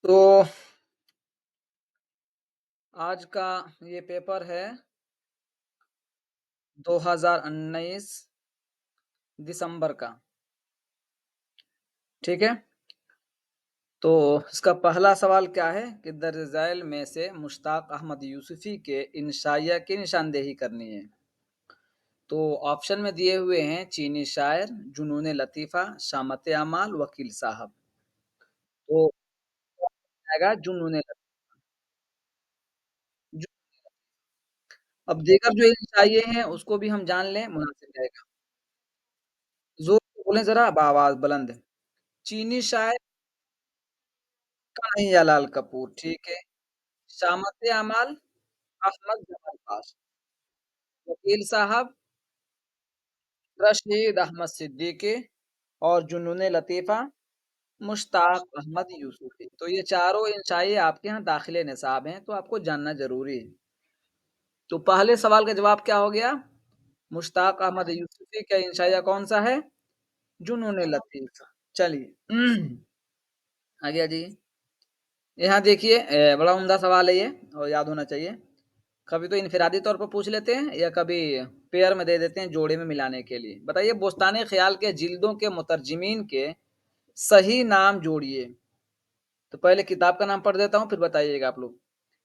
तो आज का ये पेपर है 2019 दिसंबर का, ठीक है? तो इसका पहला सवाल क्या है कि दर्ज झैल में से मुश्ताक अहमद यूसुफ़ी के इंशाइया की निशानदेही करनी है। तो ऑप्शन में दिए हुए हैं चीनी शायर, जुनून लतीफ़ा, शामत अमाल, वकील साहब। तो आएगा जुनून लतीफ़ा। जु अब दीगर जो इंशाइये हैं उसको भी हम जान लें मुनासिब रहेगा। ज़ोर से बोलें ज़रा आवाज़ बुलंद। चीनी शायर कन्हैयालाल कपूर, ठीक है। शामत अमाल अहमद जमाल खास, वकील साहब रशीद अहमद सिद्दीकी और जुनून लतीफ़ा मुश्ताक अहमद यूसुफ़ी। तो ये चारों इंशाई आपके यहाँ दाखिले निसाब हैं, तो आपको जानना ज़रूरी है। तो पहले सवाल का जवाब क्या हो गया? मुश्ताक अहमद यूसुफ़ी का इंशाइया कौन-सा है? जुनून लतीफ़ा। चलिए आ गया जी। यहाँ देखिए बड़ा उम्दा सवाल है ये और याद होना चाहिए। कभी तो इनफिरादी तौर पर पूछ लेते हैं या कभी पेयर में दे देते हैं जोड़े में मिलाने के लिए। बताइए बोस्तान ख़याल के जिल्दों के मुतरजिमीन के सही नाम जोड़िए। तो पहले किताब का नाम पढ़ देता हूँ फिर बताइएगा आप लोग।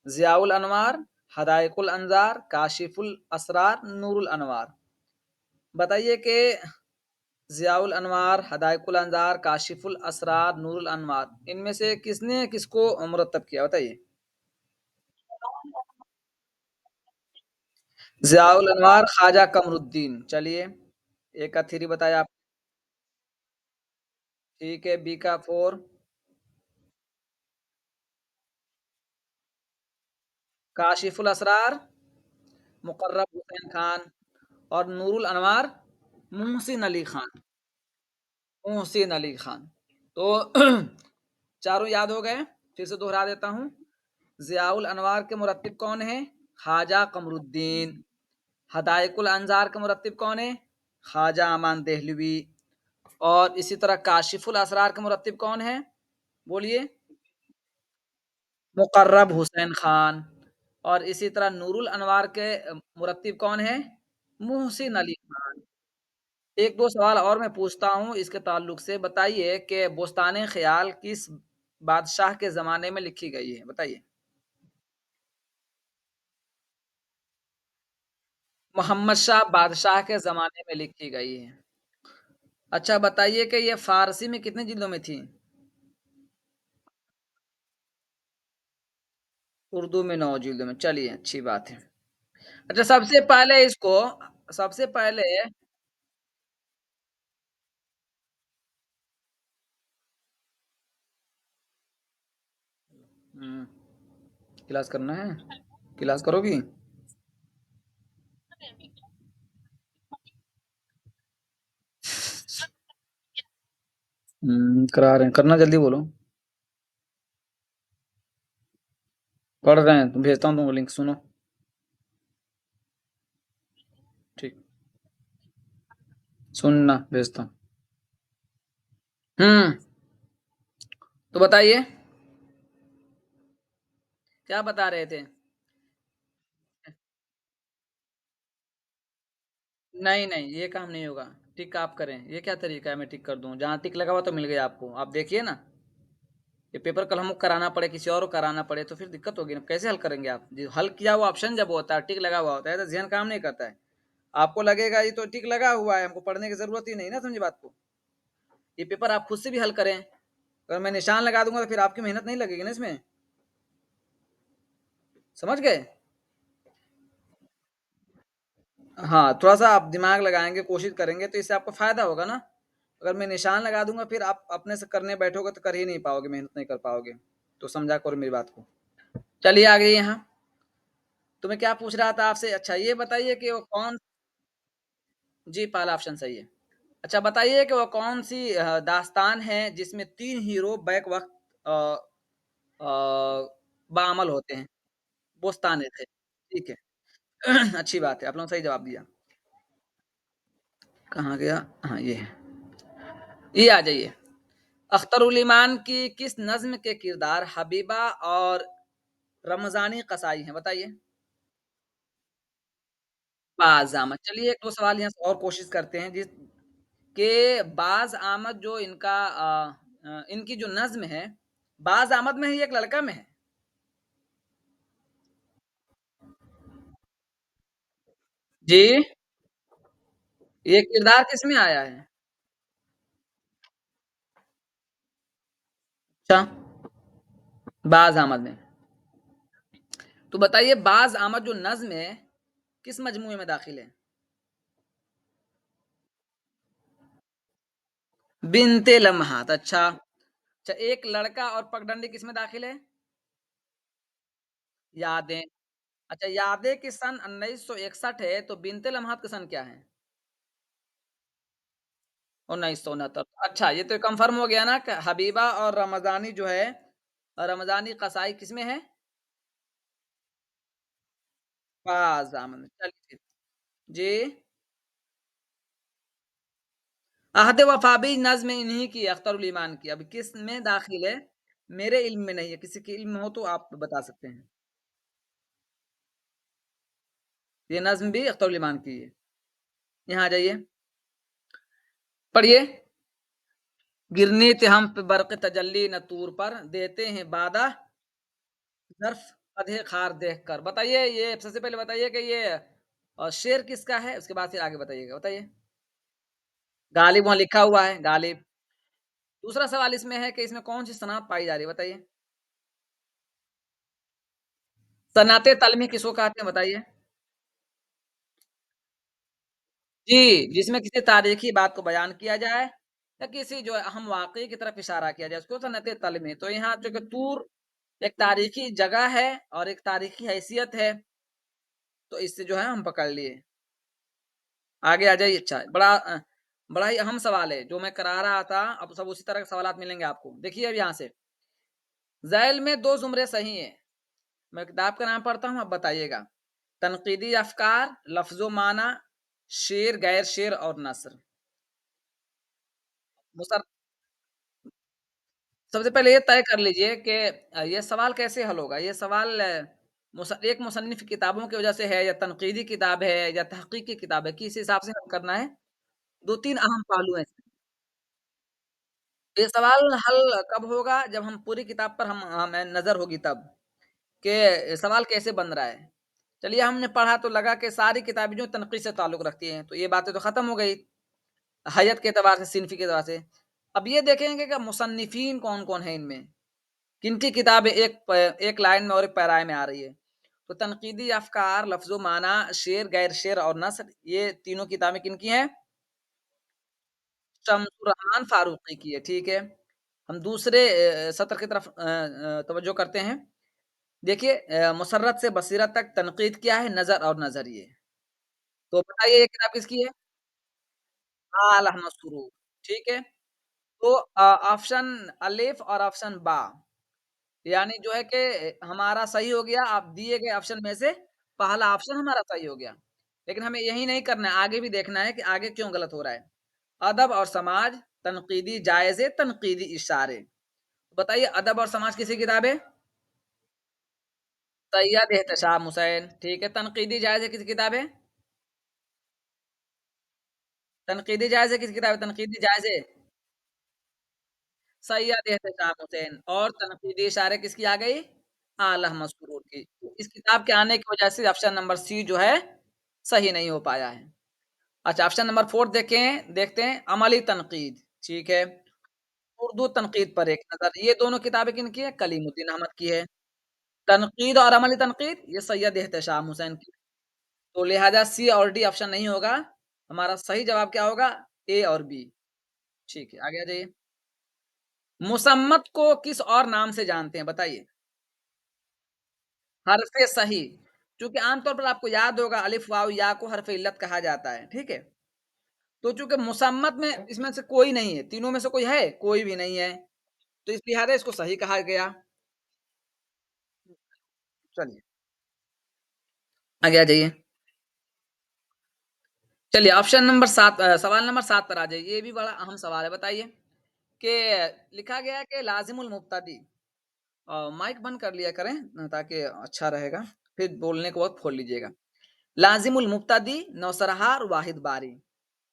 ज़ियाउल अनवार, हदायकुल अंज़ार, काशिफुल असरार, नूरुल अनवार। बताइए कि ज़ियाउल अनवार, हदायकुल अंज़ार, काशिफुल असरार, नूरुल अनवार इनमें से किसने किसको मुरत्तब किया बताइए? ज़ियाउल अनवार ख्वाजा कमरुद्दीन। चलिए ए का 3 बताया आप। ठीक है, बी का 4 काशिफुल असरार मुकर्रब हुसैन खान और नूरुल अनवार मुहसिन अली खान। मुहसिन अली खान। तो चारों याद हो गए? फिर से दोहरा देता हूँ। ज़ियाउल अनवार के मुरत्तिब कौन हैं? ख्वाजा कमरुद्दीन। हदायकुल अंज़ार के मुरत्तिब कौन हैं? ख्वाजा अमान देहलवी। और इसी तरह काशिफुल असरार के मुरत्तिब कौन हैं? बोलिए। मुकर्रब हुसैन खान। और इसी तरह नूरुल अनवार के मुरत्तिब कौन हैं? मुहसिन अली खान। एक दो सवाल और मैं पूछता हूँ इसके ताल्लुक से। बताइए कि बोस्तान ख्याल किस बादशाह के ज़माने में लिखी गई है? बताइए। मोहम्मद शाह बादशाह के ज़माने में लिखी गई है। अच्छा बताइए कि ये फ़ारसी में कितनी जिल्दों में थी? उर्दू में 9 जिल्दों में। चलिए अच्छी बात है। अच्छा सबसे पहले हुँ, क्लास करना है? क्लास करोगी? करा रहे हैं। करना जल्दी बोलो। पढ़ रहे हैं। भेजता हूँ तुमको लिंक सुनो। ठीक। सुनना भेजता हूँ। हुँ, तो बताइए क्या बता रहे थे? नहीं, नहीं, ये काम नहीं होगा। टिक आप करें। ये क्या तरीका है मैं टिक कर दूँ? जहाँ टिक लगा हुआ तो मिल गया आपको। आप देखिए ना, ये पेपर कल हमको कराना पड़े, किसी और को कराना पड़े तो फिर दिक्कत होगी ना। कैसे हल करेंगे आप? जी, हल किया हुआ ऑप्शन जब होता है, टिक लगा हुआ होता है तो ज़हन काम नहीं करता है। आपको लगेगा ये तो टिक लगा हुआ है, हमको पढ़ने की ज़रूरत ही नहीं ना, समझी बात को? ये पेपर आप खुद से भी हल करें। अगर मैं निशान लगा दूँगा तो फिर आपकी मेहनत नहीं लगेगी ना इसमें। समझ गए? हाँ, थोड़ा-सा आप दिमाग लगाएँगे, कोशिश करेंगे तो इससे आपको फ़ायदा होगा ना। अगर मैं निशान लगा दूँगा फिर आप अपने से करने बैठोगे तो कर ही नहीं पाओगे, मेहनत नहीं कर पाओगे। तो समझा करो मेरी बात को। चलिए आगे यहाँ, तो मैं क्या पूछ रहा था आपसे? अच्छा ये बताइए कि वो कौन जी, पहला ऑप्शन सही है। अच्छा बताइए कि वो कौन-सी दास्तान है जिसमें 3 हीरो बैक वक़्त अ बाअमल होते हैं? बोस्तान थे। ठीक है। अच्छी बात है, आप लोगों ने सही जवाब दिया। कहाँ गया? हाँ, ये है। ये आ जाइए। अख्तरुल ईमान की किस नज़्म के किरदार हबीबा और रमज़ानी कसाई हैं? बताइए। बाज़ अहमद। चलिए 1-2 सवाल यहाँ से और कोशिश करते हैं कि बाज़ अहमद जो इनका इनकी जो नज़्म है, बाज़ अहमद में है या एक लड़का में है? जी, ये किरदार किसमें आया है? अच्छा, बाज़ अहमद में। तो बताइए बाज़ अहमद जो नज़्म है, किस मजमूए में दाखिल है? बिन्ते लम्हात। अच्छा। अच्छा, एक लड़का और पगडंडी किसमें दाखिल है? यादें। अच्छा, यादें की सन 1961 है, तो बिन्ते लम्हात का सन क्या है? 1969। अच्छा, ये तो कन्फर्म हो गया ना कि हबीबा और रमज़ानी जो है, रमज़ानी कसाई किसमें है? फ़ाज़ अहमद में। चलिए ठीक। जी। अहद वफ़ा भी नज़्म इन्हीं की है, अख्तरुल ईमान की। अब किस में दाखिल है? मेरे इल्म में नहीं है, किसी के इल्म में हो तो आप बता सकते हैं। ये नज़्म भी अख्तरुल ईमान की है। यहाँ आ जाइए, पढ़िए। गिरनी थे हम पे बर्क़ तजल्ली न तूर पर, देते हैं बादा ज़र्फ़ कदे ख़ार देख कर। बताइए ये सबसे पहले बताइए कि ये शेर किसका है? उसके बाद फिर आगे बताइएगा, बताइए। गालिब वहाँ लिखा हुआ है, गालिब। दूसरा सवाल इसमें है कि इसमें कौन-सी सनअत पाई जा रही है? बताइए। सनअत तलमी किसको कहते हैं बताइए? जी, जिसमें किसी तारीख़ी बात को बयान किया जाए या किसी जो अहम वाक़ये की तरफ इशारा किया जाए, उसको सनअत तलमी। तो यहाँ चूँकि तूर एक तारीख़ी जगह है और एक तारीख़ी हैसियत है, तो इससे जो है हम पकड़ लिए। आगे आ जाइए। अच्छा, बड़ा ही अहम सवाल है, जो मैं करा रहा था, अब सब उसी तरह के सवालात मिलेंगे आपको। देखिए अब यहाँ से, ज़ैल में 2 ज़ुमरे सही हैं। मैं किताब का नाम पढ़ता हूँ, आप बताइएगा। तनकीदी अफ़कार, लफ्ज़ो माना, शेर, गैर शेर और नस्र। मुसर सबसे पहले ये तय कर लीजिए कि ये सवाल कैसे हल होगा? ये सवाल एक मुसन्निफ़ की किताबों की वजह से है या तनकीदी किताब है या तहक़ीक़ी किताब है, किस हिसाब से हल करना है? 2-3 अहम पहलू हैं इसमें। ये सवाल हल कब होगा? जब हम पूरी किताब पर हमें नज़र होगी तब, कि सवाल कैसे बन रहा है। चलिए हमने पढ़ा तो लगा कि सारी किताबें जो तनक़ीद से ताल्लुक़ रखती हैं, तो ये बातें तो ख़त्म हो गई, हैयत के एतबार से, सिनफ़ी के एतबार से। अब ये देखेंगे कि मुसन्निफ़ीन कौन-कौन हैं इनमें, किनकी किताबें एक लाइन में और एक पैराए में आ रही है। तो तनकीदी अफ़कार, लफ्ज़ो माना, शेर, गैर शेर और नस्र, ये तीनों किताबें किनकी हैं? शम्सुर रहमान फ़ारूक़ी की है, ठीक है। हम दूसरे सत्र की तरफ तवज्जो करते हैं। देखिए मुसर्रत से बसीरत तक तनकीद क्या है? नज़र और नज़रिए। तो बताइए ये किताब किसकी है? आल अहमद सुरूर, ठीक है। तो ऑप्शन अलिफ और ऑप्शन बा, यानी जो है कि हमारा सही हो गया, आप दिए गए ऑप्शन में से पहला ऑप्शन हमारा सही हो गया। लेकिन हमें यही नहीं करना है, आगे भी देखना है कि आगे क्यों गलत हो रहा है। अदब और समाज, तनकीदी जायज़े, तनकीदी इशारे। बताइए अदब और समाज किसकी किताब है? सैयद एहतशाम हुसैन, ठीक है। तनकीदी जायज़े किसकी किताब है? तनकीदी जायज़े किसकी किताब है? तनकीदी जायज़े सैयद एहतशाम हुसैन और तनकीदी इशारे किसकी आ गई? आल अहमद सुरूर की। तो इस किताब के आने की वजह से ऑप्शन नंबर सी जो है, सही नहीं हो पाया है। अच्छा ऑप्शन नंबर 4 देखें देखते हैं अमली तनकीद, ठीक है। उर्दू तनकीद पर एक नज़र, ये दोनों किताबें किनकी है? कलीमुद्दीन अहमद की है। तनकीद और अमली तनकीद ये सैयद एहतशाम हुसैन की। तो लिहाज़ा सी और डी ऑप्शन नहीं होगा। हमारा सही जवाब क्या होगा? ए और बी। ठीक है, आगे आ जाइए। मुसम्मत को किस और नाम से जानते हैं? बताइए। हर्फ़े सही, चूँकि आम तौर पर आपको याद होगा अलिफ, वाव, या को हर्फ़ इल्लत कहा जाता है, ठीक है? तो चूँकि मुसम्मत में इसमें से कोई नहीं है, तीनों में से कोई है? कोई भी नहीं है, तो इस लिहाज़ा इसको सही कहा गया। चलिए, आगे आ जाइए। चलिए ऑप्शन नंबर 7 सवाल नंबर 7 पर आ जाइए, ये भी बड़ा अहम सवाल है, बताइए। कि लिखा गया है कि लाज़िमुल मुब्तदी माइक बंद कर लिया करें ताकि अच्छा रहेगा, फिर बोलने के वक़्त खोल लीजिएगा। लाज़िमुल मुब्तदी नौसरहार वाहिद बारी,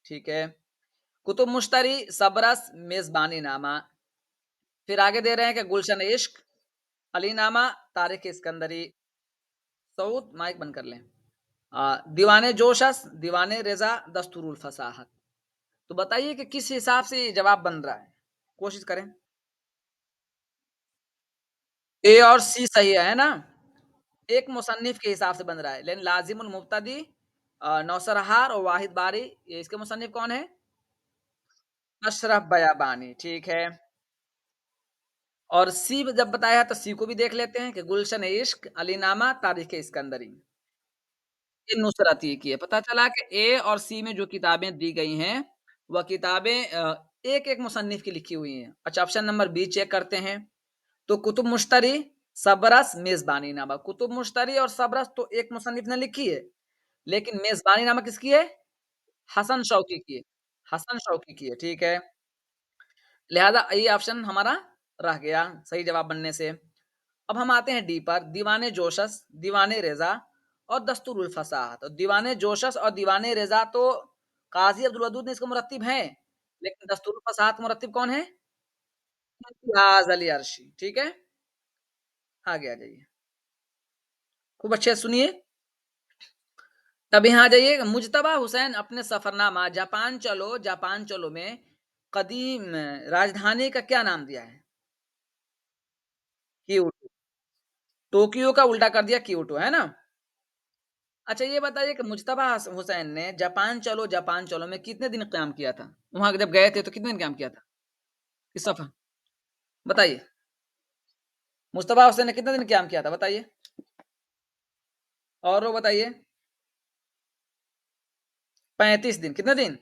ठीक है। कुतुब मुश्तरी सबरस मेज़बानी नामा, फिर आगे दे रहे हैं कि गुलशन इश्क, अली नामा, तारिक इस्कंदरी, सऊद माइक बंद कर लें। दीवाने जोशस, दीवाने रज़ा, दस्तूरुल फसाहत। तो बताइए कि किस हिसाब से ये जवाब बन रहा है? कोशिश करें। ए और सी सही है ना? एक मुसन्निफ के हिसाब से बन रहा है, लेकिन लाज़िमुल मुब्तदी नौसरहार और वाहिद बारी ये इसके मुसन्निफ कौन है? अशरफ बयाबानी, ठीक है। और सी जब बताया तो सी को भी देख लेते हैं कि गुलशन इश्क, अलीनामा, तारीख इस्कंदरी। ये नुसरती की है। पता चला कि ए और सी में जो किताबें दी गई हैं, वह किताबें एक-एक मुसन्निफ की लिखी हुई हैं। अच्छा ऑप्शन नंबर बी चेक करते हैं। तो कुतुब मुश्तरी, सबरस, मेज़बानी नामा। कुतुब मुश्तरी और सबरस तो एक मुसन्निफ ने लिखी है, लेकिन मेज़बानी नामा किसकी है? हसन शौकी की है। हसन शौकी की है, ठीक है। लिहाज़ा ये ऑप्शन हमारा रह गया सही जवाब बनने से। अब हम आते हैं डी पर, दीवाने जोशस, दीवाने रेज़ा और दस्तूरुल फसाहत। तो दीवाने जोशस और दीवाने रेज़ा तो काज़ी अब्दुल वदूद ने इसके मुरत्तिब हैं, लेकिन दस्तूरुल फसाहत मुरत्तिब कौन है? इम्तियाज़ अली अर्शी, ठीक है? आगे आ जाइए। खूब अच्छे से सुनिए। अब यहाँ आ जाइए, मुज्तबा हुसैन अपने सफ़रनामा जापान चलो में कदीम राजधानी का क्या नाम दिया है? क्योटो। टोक्यो का उल्टा कर दिया क्योटो, है ना? अच्छा ये बताइए कि मुज्तबा हुसैन ने जापान चलो में कितने दिन क़याम किया था? वहाँ जब गए थे तो कितने दिन क़याम किया था? इस सफ़र बताइए। मुज्तबा हुसैन ने कितने दिन क़याम किया था बताइए? और वो बताइए? 35 दिन, कितने दिन?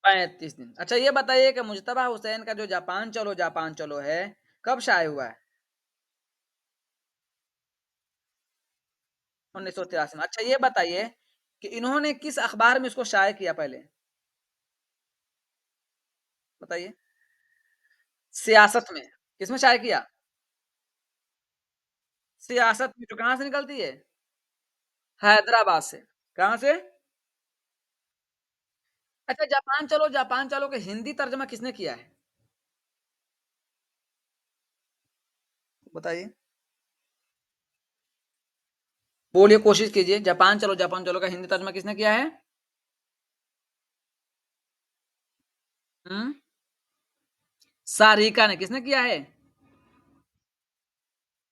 35 दिन। अच्छा ये बताइए कि मुज्तबा हुसैन का जो जापान चलो है, कब शाये हुआ है? 1983 में। अच्छा ये बताइए कि इन्होंने किस अख़बार में इसको शाये किया पहले? बताइए? सियासत में। किसमें शाये किया? सियासत में, जो कहाँ से निकलती है? हैदराबाद से। कहाँ से? अच्छा जापान चलो का हिंदी तर्जुमा किसने किया है? बताइए? बोलिए, कोशिश कीजिए। जापान चलो का हिंदी तर्जुमा किसने किया है? हुँ? सारिका ने। किसने किया है?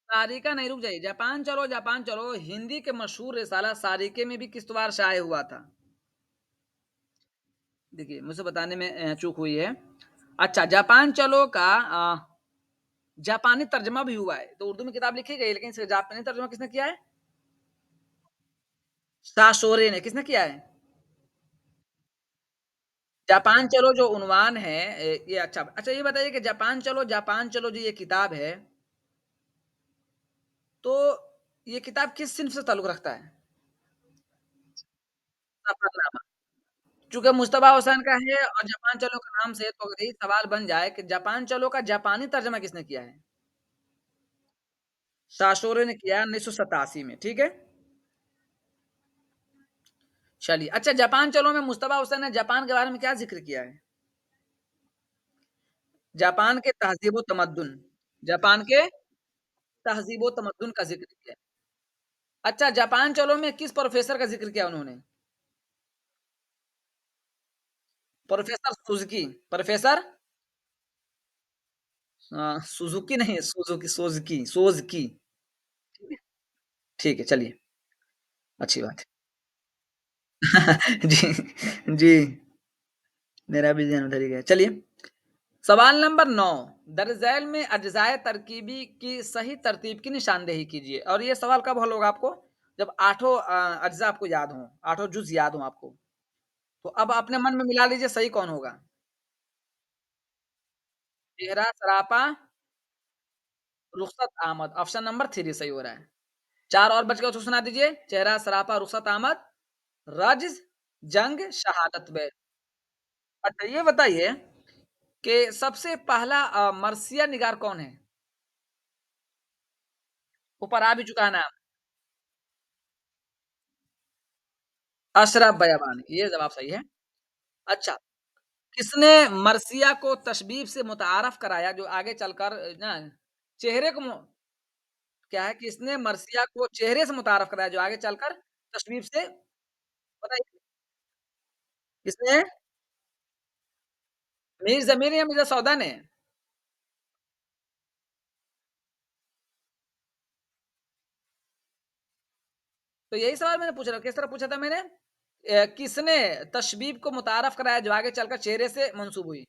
सारिका नहीं, रुक जाइए। जापान चलो हिंदी के मशहूर रिसाला सारिके में भी किश्तवाड़ शाये हुआ था। देखिए, मुझसे बताने में चूक हुई है। अच्छा, जापान चलो का जापानी तर्जुमा भी हुआ है। तो उर्दू में किताब लिखी गई है, लेकिन इसका जापानी तर्जुमा किसने किया है? साशोरे ने। किसने किया है? जापान चलो जो उन्वान है ये अच्छा ये बताइए कि जापान चलो जो ये किताब है, तो ये किताब किस सिन्फ से ताल्लुक रखता है? सफरनामा। चूँकि मुज्तबा हुसैन का है और जापान चलो का नाम से तो यही सवाल बन जाए कि जापान चलो का जापानी तर्जुमा किसने किया है? साशोरे ने किया 1987 में, ठीक है? चलिए, अच्छा जापान चलो में मुज्तबा हुसैन ने जापान के बारे में क्या ज़िक्र किया है? जापान के तहज़ीब-ओ-तमद्दुन, जापान के तहज़ीब-ओ-तमद्दुन का ज़िक्र किया। अच्छा, जापान चलो में किस प्रोफ़ेसर का ज़िक्र किया उन्होंने? प्रोफ़ेसर सुज़ुकी, प्रोफ़ेसर सुज़ुकी नहीं, सोज़की। ठीक है, ठीक है, चलिए, अच्छी बात है। जी, जी, मेरा भी ध्यान उधर ही गया। चलिए, सवाल नंबर 9 दर्ज झैल में अज्ज़ाए तरकीबी की सही तरतीब की निशानदेही कीजिए और ये सवाल कब हल होगा आपको? जब आठों अज्ज़ा आपको याद हों, आठों जुज़ याद हों आपको। तो अब अपने मन में मिला लीजिए सही कौन होगा? चेहरा सरापा, रुख़सत आमद, ऑप्शन नंबर 3 सही हो रहा है। 4 और बच गए उसको सुना दीजिए। चेहरा सरापा, रुख़सत आमद, रज्ज़, जंग, शहादत बे। अच्छा ये बताइए कि सबसे पहला मर्सिया निगार कौन है? ऊपर आ भी चुका है नाम, अशरफ बयाबानी, ये जवाब सही है। अच्छा, किसने मर्सिया को तशबीब से मुतारफ़ कराया जो आगे चलकर ना चेहरे को मु क्या है कि इसने मर्सिया को चेहरे से मुतारफ़ कराया जो आगे चलकर तशबीब से बताइए किसने? मीर ज़मीर या मिर्ज़ा सौदा ने? तो यही सवाल मैंने पूछा था, किस तरह पूछा था मैंने? किसने तशबीब को मुतारफ़ कराया जो आगे चलकर चेहरे से मंसूब हुई?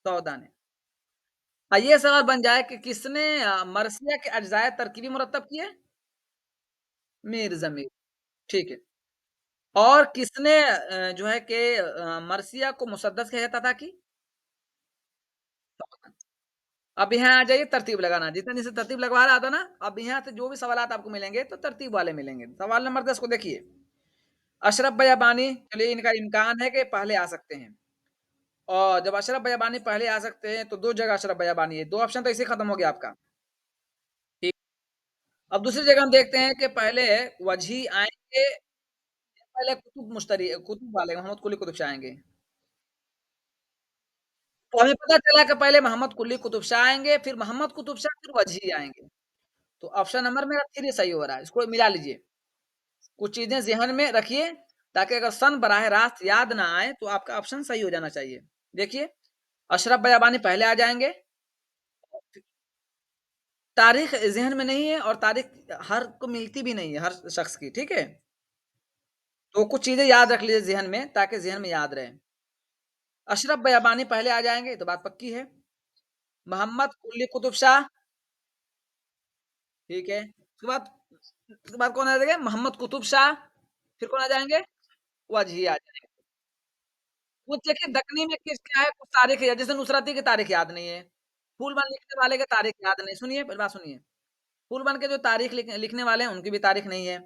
सौदा ने। ये सवाल बन जाए कि किसने मर्सिया के अज्जाए तरकीबी मुरत्तब किए? मीर ज़मीर, ठीक है। और किसने जो है कि मर्सिया को मुसद्दस कहा जाता था कि? अब यहाँ आ जाइए तरतीब लगाना, जितने दिन से तरतीब लगवा रहा था ना, अब यहाँ से जो भी सवालात आपको मिलेंगे तो तरतीब वाले मिलेंगे। सवाल नंबर 10 को देखिए, अशरफ बयाबानी चलिए इनका इम्कान है कि पहले आ सकते हैं और जब अशरफ बयाबानी पहले आ सकते हैं तो 2 जगह अशरफ बयाबानी है, 2 ऑप्शन तो इसे खत्म हो गया आपका। ठीक, अब दूसरी जगह हम देखते हैं कि पहले वजी आएँगे या पहले कुतुब वाले मोहम्मद कुली कुतुब शाह आएँगे। तो हमें पता चला कि पहले मोहम्मद कुली कुतुब शाह आएँगे, फिर मोहम्मद कुतुब शाह, फिर वजी आएँगे। तो ऑप्शन नंबर मेरा 3 सही हो रहा है, इसको मिला लीजिए। कुछ चीज़ें ज़हन में रखिए, ताकि अगर सन बराह रास्त याद ना आए, तो आपका ऑप्शन सही हो जाना चाहिए। देखिए, अशरफ बयाबानी पहले आ जाएँगे, तारीख़ ज़हन में नहीं है और तारीख़ हर को मिलती भी नहीं है, हर शख़्स की, ठीक है? तो कुछ चीज़ें याद रख लीजिए ज़हन में, ताकि ज़हन में याद रहे। अशरफ बयाबानी पहले आ जाएँगे, तो बात पक्की है। मोहम्मद कुली कुतुब शाह, ठीक है। उसके बाद कौन आ जाएगा? मोहम्मद कुतुब शाह, फिर कौन आ जाएँगे? वजी आ जाएँगे। वो देखिए दक्कनी में किस क्या है कुछ तारीख़ है, जैसे नुसरती की तारीख़ याद नहीं है, फूलबन लिखने वाले की तारीख़ याद नहीं सुनिए पहले बात सुनिए, फूलबन के जो तारीख़ लिखने वाले हैं उनकी भी तारीख़ नहीं है।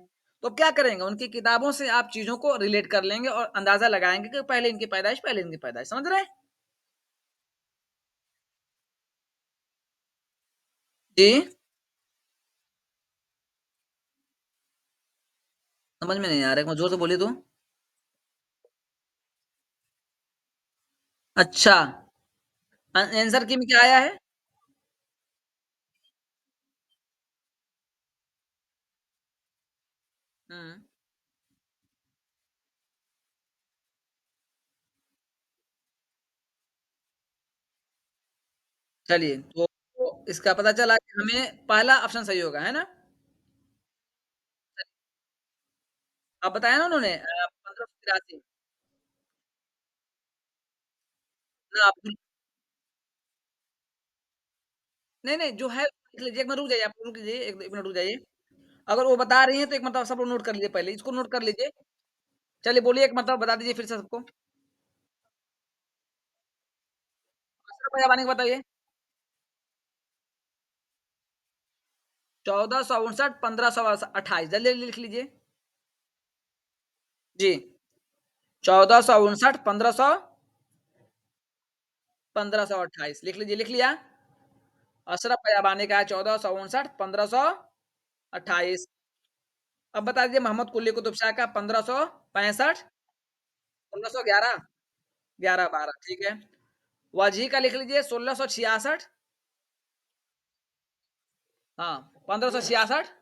तो अब क्या करेंगे? उनकी किताबों से आप चीज़ों को रिलेट कर लेंगे और अंदाज़ा लगाएँगे कि पहले इनकी पैदाइश, समझ रहे हैं? जी, समझ में नहीं आ रहा है, एक बार ज़ोर से बोलिए तो? अच्छा, आंसर की में क्या आया है? हुँ, चलिए तो इसका पता चला कि हमें पहला ऑप्शन सही होगा, है ना? अब बताया ना उन्होंने 1583 ना आप नहीं, नहीं, जो है लिख लीजिए, 1 मिनट रुक जाइए, आप रुक लीजिए, 1 मिनट रुक जाइए। अगर वो बता रही हैं तो एक मतलब सब लोग नोट कर लीजिए पहले, इसको नोट कर लीजिए। चलिए बोलिए एक मतलब बता दीजिए फिर से सबको। अशरफ भैया को बताइए। 1459 1528 जल्दी जल्दी लिख लीजिए। जी, 1459 1528 लिख लीजिए, लिख लिया? अशरफ बयाबानी का है 1459 1528। अब बता दीजिए मोहम्मद कुली कुतुब शाह का 1565 1611 11-12 ठीक है। वजी का लिख लीजिए 1666 हाँ, 1566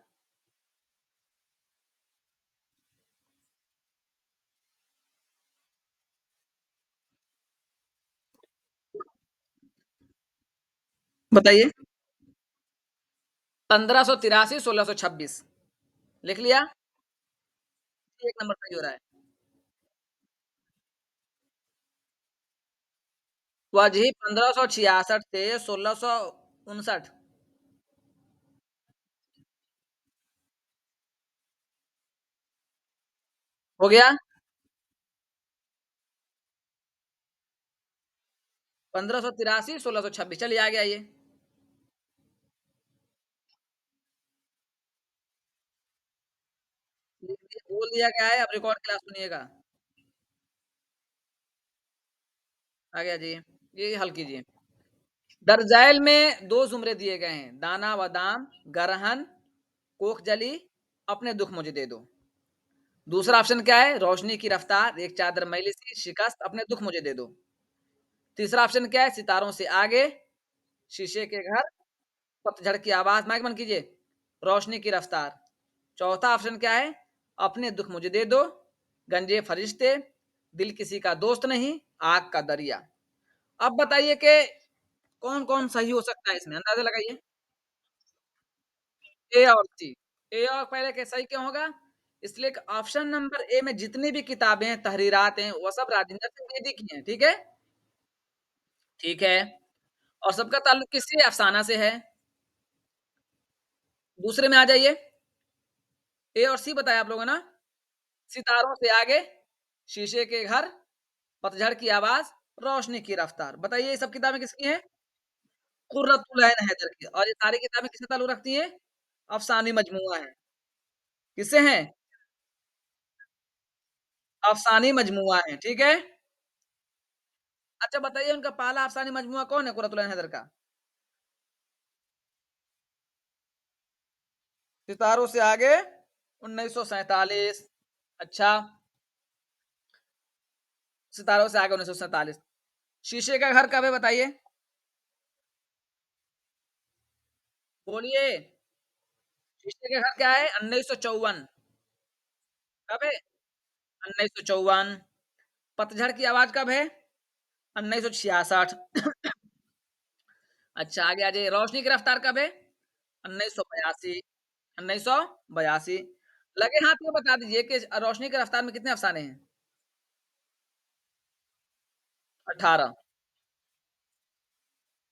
बताइए? 1583 1626 लिख लिया? 1 नंबर सही हो रहा है। वही 1566 से 1659 हो गया? 1583 1626 चलिए आगे आइए। बोल दिया क्या है, अब रिकॉर्ड क्लास सुनिएगा। आगे आ जाइए। ये हल कीजिए। दरज़ैल में 2 ज़ुमरे दिए गए हैं, दाना व दाम, गरहन, कोखजली, अपने दुःख मुझे दे दो। दूसरा ऑप्शन क्या है? रोशनी की रफ्तार, एक चादर मैली सी, शिकस्त, अपने दुःख मुझे दे दो। तीसरा ऑप्शन क्या है? सितारों से आगे, शीशे के घर, पतझड़ की आवाज़, माइक बंद कीजिए, रोशनी की रफ्तार। चौथा ऑप्शन क्या है? अपने दुःख मुझे दे दो, गंजे फरिश्ते, दिल किसी का दोस्त नहीं, आग का दरिया। अब बताइए कि कौन-कौन सही हो सकता है इसमें? अंदाज़ा लगाइए। ए और सी। ए और पहले के सही क्यों होगा? इसलिए कि ऑप्शन नंबर ए में जितनी भी किताबें हैं, तहरीरात हैं, वो सब राजेंद्र त्रिवेदी की हैं, ठीक है? ठीक है। और सबका ताल्लुक किससे? अफ़साना से है। दूसरे में आ जाइए, ए और सी बताया आप लोगों ने ना? सितारों से आगे, शीशे के घर, पतझड़ की आवाज़, रोशनी की रफ्तार। बताइए ये सब किताबें किसकी हैं? कुर्रतुल ऐन हैदर की और ये सारी किताबें किससे ताल्लुक रखती हैं? अफ़सानी मजमूआ है। किससे हैं? अफ़सानी मजमूआ है, ठीक है? अच्छा बताइए उनका पहला अफ़सानी मजमूआ कौन है कुर्रतुल ऐन हैदर का? सितारों से आगे 1947। अच्छा, सितारों से आगे 1947। शीशे का घर कब है बताइए? बोलिए। शीशे का घर क्या है? 1954। कब है? 1954। पतझड़ की आवाज़ कब है? 1966। अच्छा आगे आ जाइए। रोशनी की रफ्तार कब है? 1982। 1982। लगे हाथ ये बता दीजिए कि रोशनी की रफ्तार में कितने अफ़साने हैं? 18।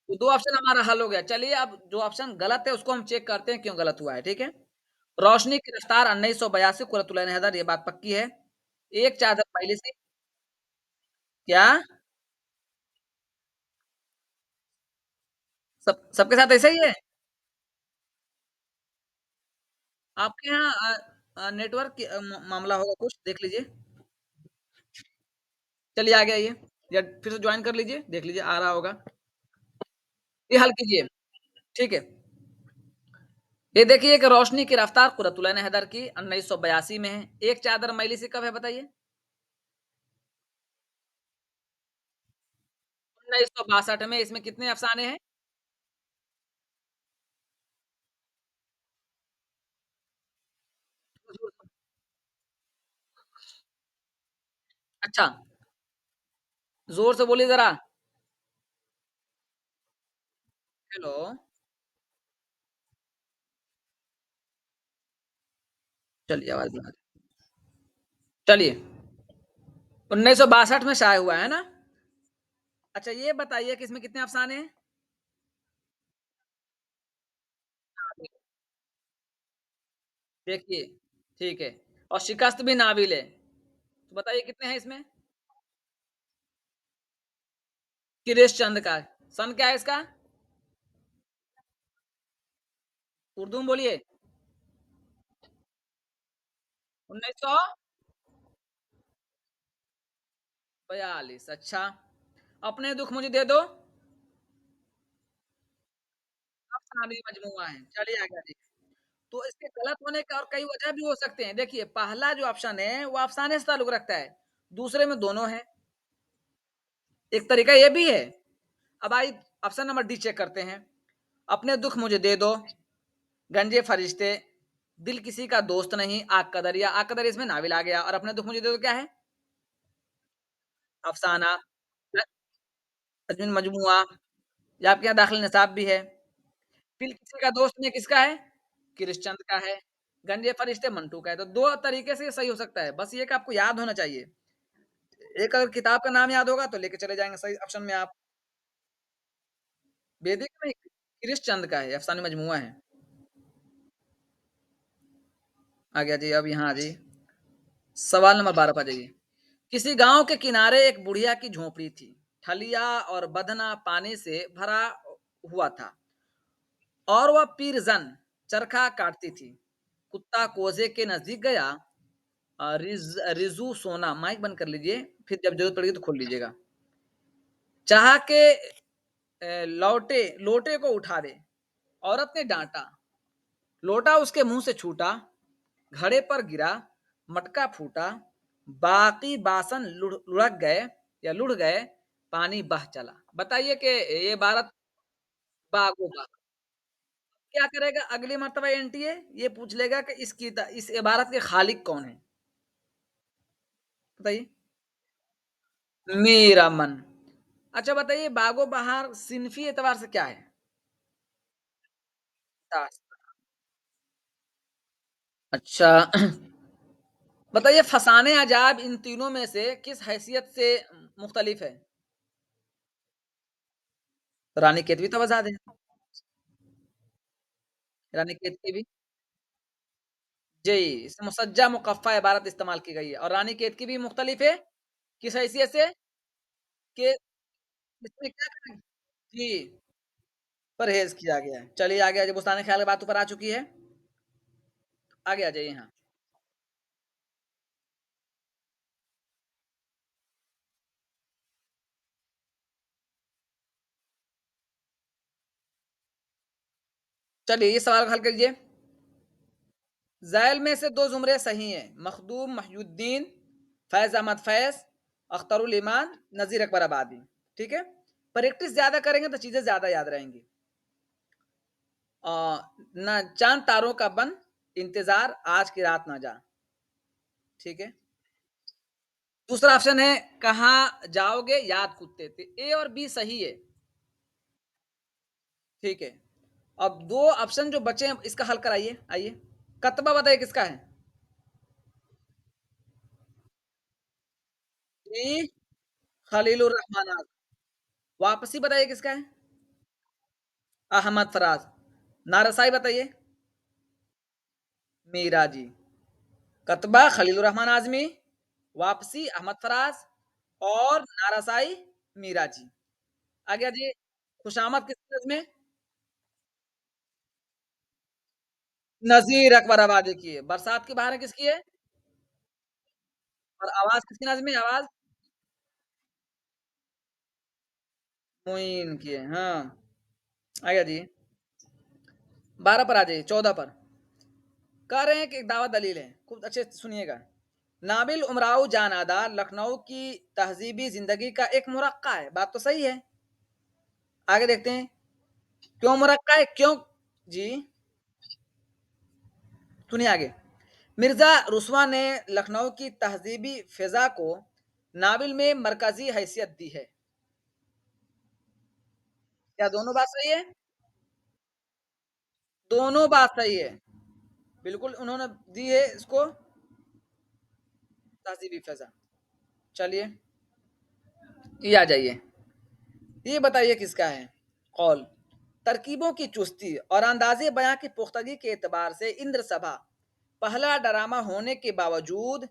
तो 2 ऑप्शन हमारा हल हो गया। चलिए अब जो ऑप्शन गलत है उसको हम चेक करते हैं क्यों गलत हुआ है, ठीक है? रोशनी की रफ्तार 1982 कुर्रतुल ऐन हैदर ये बात पक्की है। एक चादर पहले से क्या? सबके साथ ऐसा ही है? आपके यहाँ नेटवर्क की मामला होगा कुछ, देख लीजिए। चलिए आगे आइए या फिर से जॉइन कर लीजिए, देख लीजिए आ रहा होगा। ये हल कीजिए, ठीक है। ये देखिए कि रोशनी की रफ्तार कुर्रतुल ऐन हैदर की 1982 में है। एक चादर मैली से कब है बताइए? 1962 में। इसमें कितने अफ़साने हैं? अच्छा, ज़ोर से बोलिए ज़रा। हेलो, चलिए आवाज़ नहीं आ रही। चलिए, 1962 में शाया हुआ है ना? अच्छा ये बताइए कि इसमें कितने अफ़साने हैं? देखिए, ठीक है और शिकस्त भी नाविल है। तो बताइए कितने हैं इसमें? किरेश चंद का। सन क्या है इसका? उर्दू में बोलिए। 1942। अच्छा, अपने दुःख मुझे दे दो, अफ़सानी मजमूआ है। चलिए आगे देखिए। तो इसके गलत होने का और कई वजह भी हो सकते हैं। देखिए, पहला जो ऑप्शन है वो अफ़साने से ताल्लुक रखता है, दूसरे में दोनों हैं। एक तरीका ये भी है। अब आइए ऑप्शन नंबर डी चेक करते हैं। अपने दुःख मुझे दे दो, गंजे फरिश्ते, दिल किसी का दोस्त नहीं, आग का दरिया। आग का दरिया इसमें नाविल आ गया और अपने दुःख मुझे दे दो क्या है? अफ़साना, तजमीन मजमूआ या आपके यहाँ दाखिल निसाब भी है। दिल किसी का दोस्त नहीं किसका है? किरिश्चंद का है। गंजे फरिश्ते मंटू का है। तो 2 तरीके से ये सही हो सकता है। बस ये कि आपको याद होना चाहिए। एक अगर किताब का नाम याद होगा तो लेके चले जाएँगे सही ऑप्शन में आप। वेदिक नहीं, किरिश्चंद का है, अफ़सानी मजमूआ है। आ गया जी, अब यहाँ आ जाइए। सवाल नंबर 12 पे आ जाइए। किसी गाँव के किनारे एक बुढ़िया की झोंपड़ी थी। ठलिया और बधना पानी से भरा हुआ था और वह पीरजन चरखा काटती थी। कुत्ता कोज़े के नज़दीक गया। रिज़ू सोना माइक बंद कर लीजिए, फिर जब ज़रूरत पड़ेगी तो खोल लीजिएगा। चाहा के लौटे लोटे को उठा दे। औरत ने डाँटा, लोटा उसके मुँह से छूटा, घड़े पर गिरा, मटका फूटा, बाकी बासन लुढ़क गए या लुढ़ गए, पानी बह चला। बताइए कि ये इबारत बागो-बाग क्या करेगा अगली मर्तबा एनटीए? ये पूछ लेगा कि इस इबारत के खालिक कौन है? बताइए। मेरा मन। अच्छा बताइए बागो-बहार सिनफ़ी एतबार से क्या है? दास अच्छा बताइए फ़साने-अजाब इन तीनों में से किस हैसियत से मुख्तलिफ़ है? रानी-केतवी तो आज़ाद है। रानी-केतकी भी जी, इसमें मुसज्जा मुक़फ़्फ़ा इबारत इस्तेमाल की गई है और रानी-केतकी भी मुख्तलिफ़ है, किस हैसियत से? कि इसमें क्या करें जी, परहेज़ किया गया है। चलिए आगे आ बुस्तान-ए-ख़्याल की बात ऊपर आ चुकी है, आगे आ जाइए यहाँ। चलिए ये सवाल हल कीजिए। ज़ैल में से 2 ज़ुमरे सही हैं, मखदूम महिउद्दीन, फ़ैज़ अहमद फ़ैज़, अख्तरुल ईमान, नज़ीर अकबर आबादी, ठीक है? प्रैक्टिस ज़्यादा करेंगे तो चीज़ें ज़्यादा याद रहेंगी। अ, ना चाँद तारों का बन, इंतज़ार आज की रात ना जा, ठीक है? दूसरा ऑप्शन है, कहाँ जाओगे याद कुत्ते ते ए और बी सही है, ठीक है? अब 2 ऑप्शन जो बचे हैं इसका हल कराइए, आइए। कत्बा बताइए किसका है? ई खलीलुर रहमान आज़म। वापसी बताइए किसका है? अहमद फराज। नारसाई बताइए? मीरा जी। कत्बा खलीलुर रहमान आज़मी, वापसी अहमद फराज और नारासाई मीरा जी। आगे आ जाइए, खुशामद किसकी नज़्म है? नज़ीर अकबर आबादी की है। बरसात की बहारें किसकी है? और आवाज़ किसकी नज़्म है? आवाज़ मुइन की है, हाँ। आगे आ जाइए, 12 पर आ जाइए, 14 पर। कह रहे हैं कि एक दावा दलील है, खूब अच्छे से सुनिएगा। नाबिल उमराव जानादा लखनऊ की तहज़ीबी ज़िंदगी का एक मुरक्का है, बात तो सही है। आगे देखते हैं, क्यों मुरक्का है? क्यों? जी, सुनिए आगे। मिर्ज़ा रुस्वा ने लखनऊ की तहज़ीबी फ़िज़ा को नावल में मरकज़ी हैसियत दी है। क्या दोनों बात सही है? दोनों बात सही है। बिल्कुल उन्होंने दी है इसको तहज़ीबी फ़िज़ा। चलिए, ये आ जाइए। ये बताइए किसका है कौल? तरकीबों की चुस्ती और अंदाज़े बयाँ की पुख्तगी के एतबार से इंद्र सभा पहला ड्रामा होने के बावजूद अ,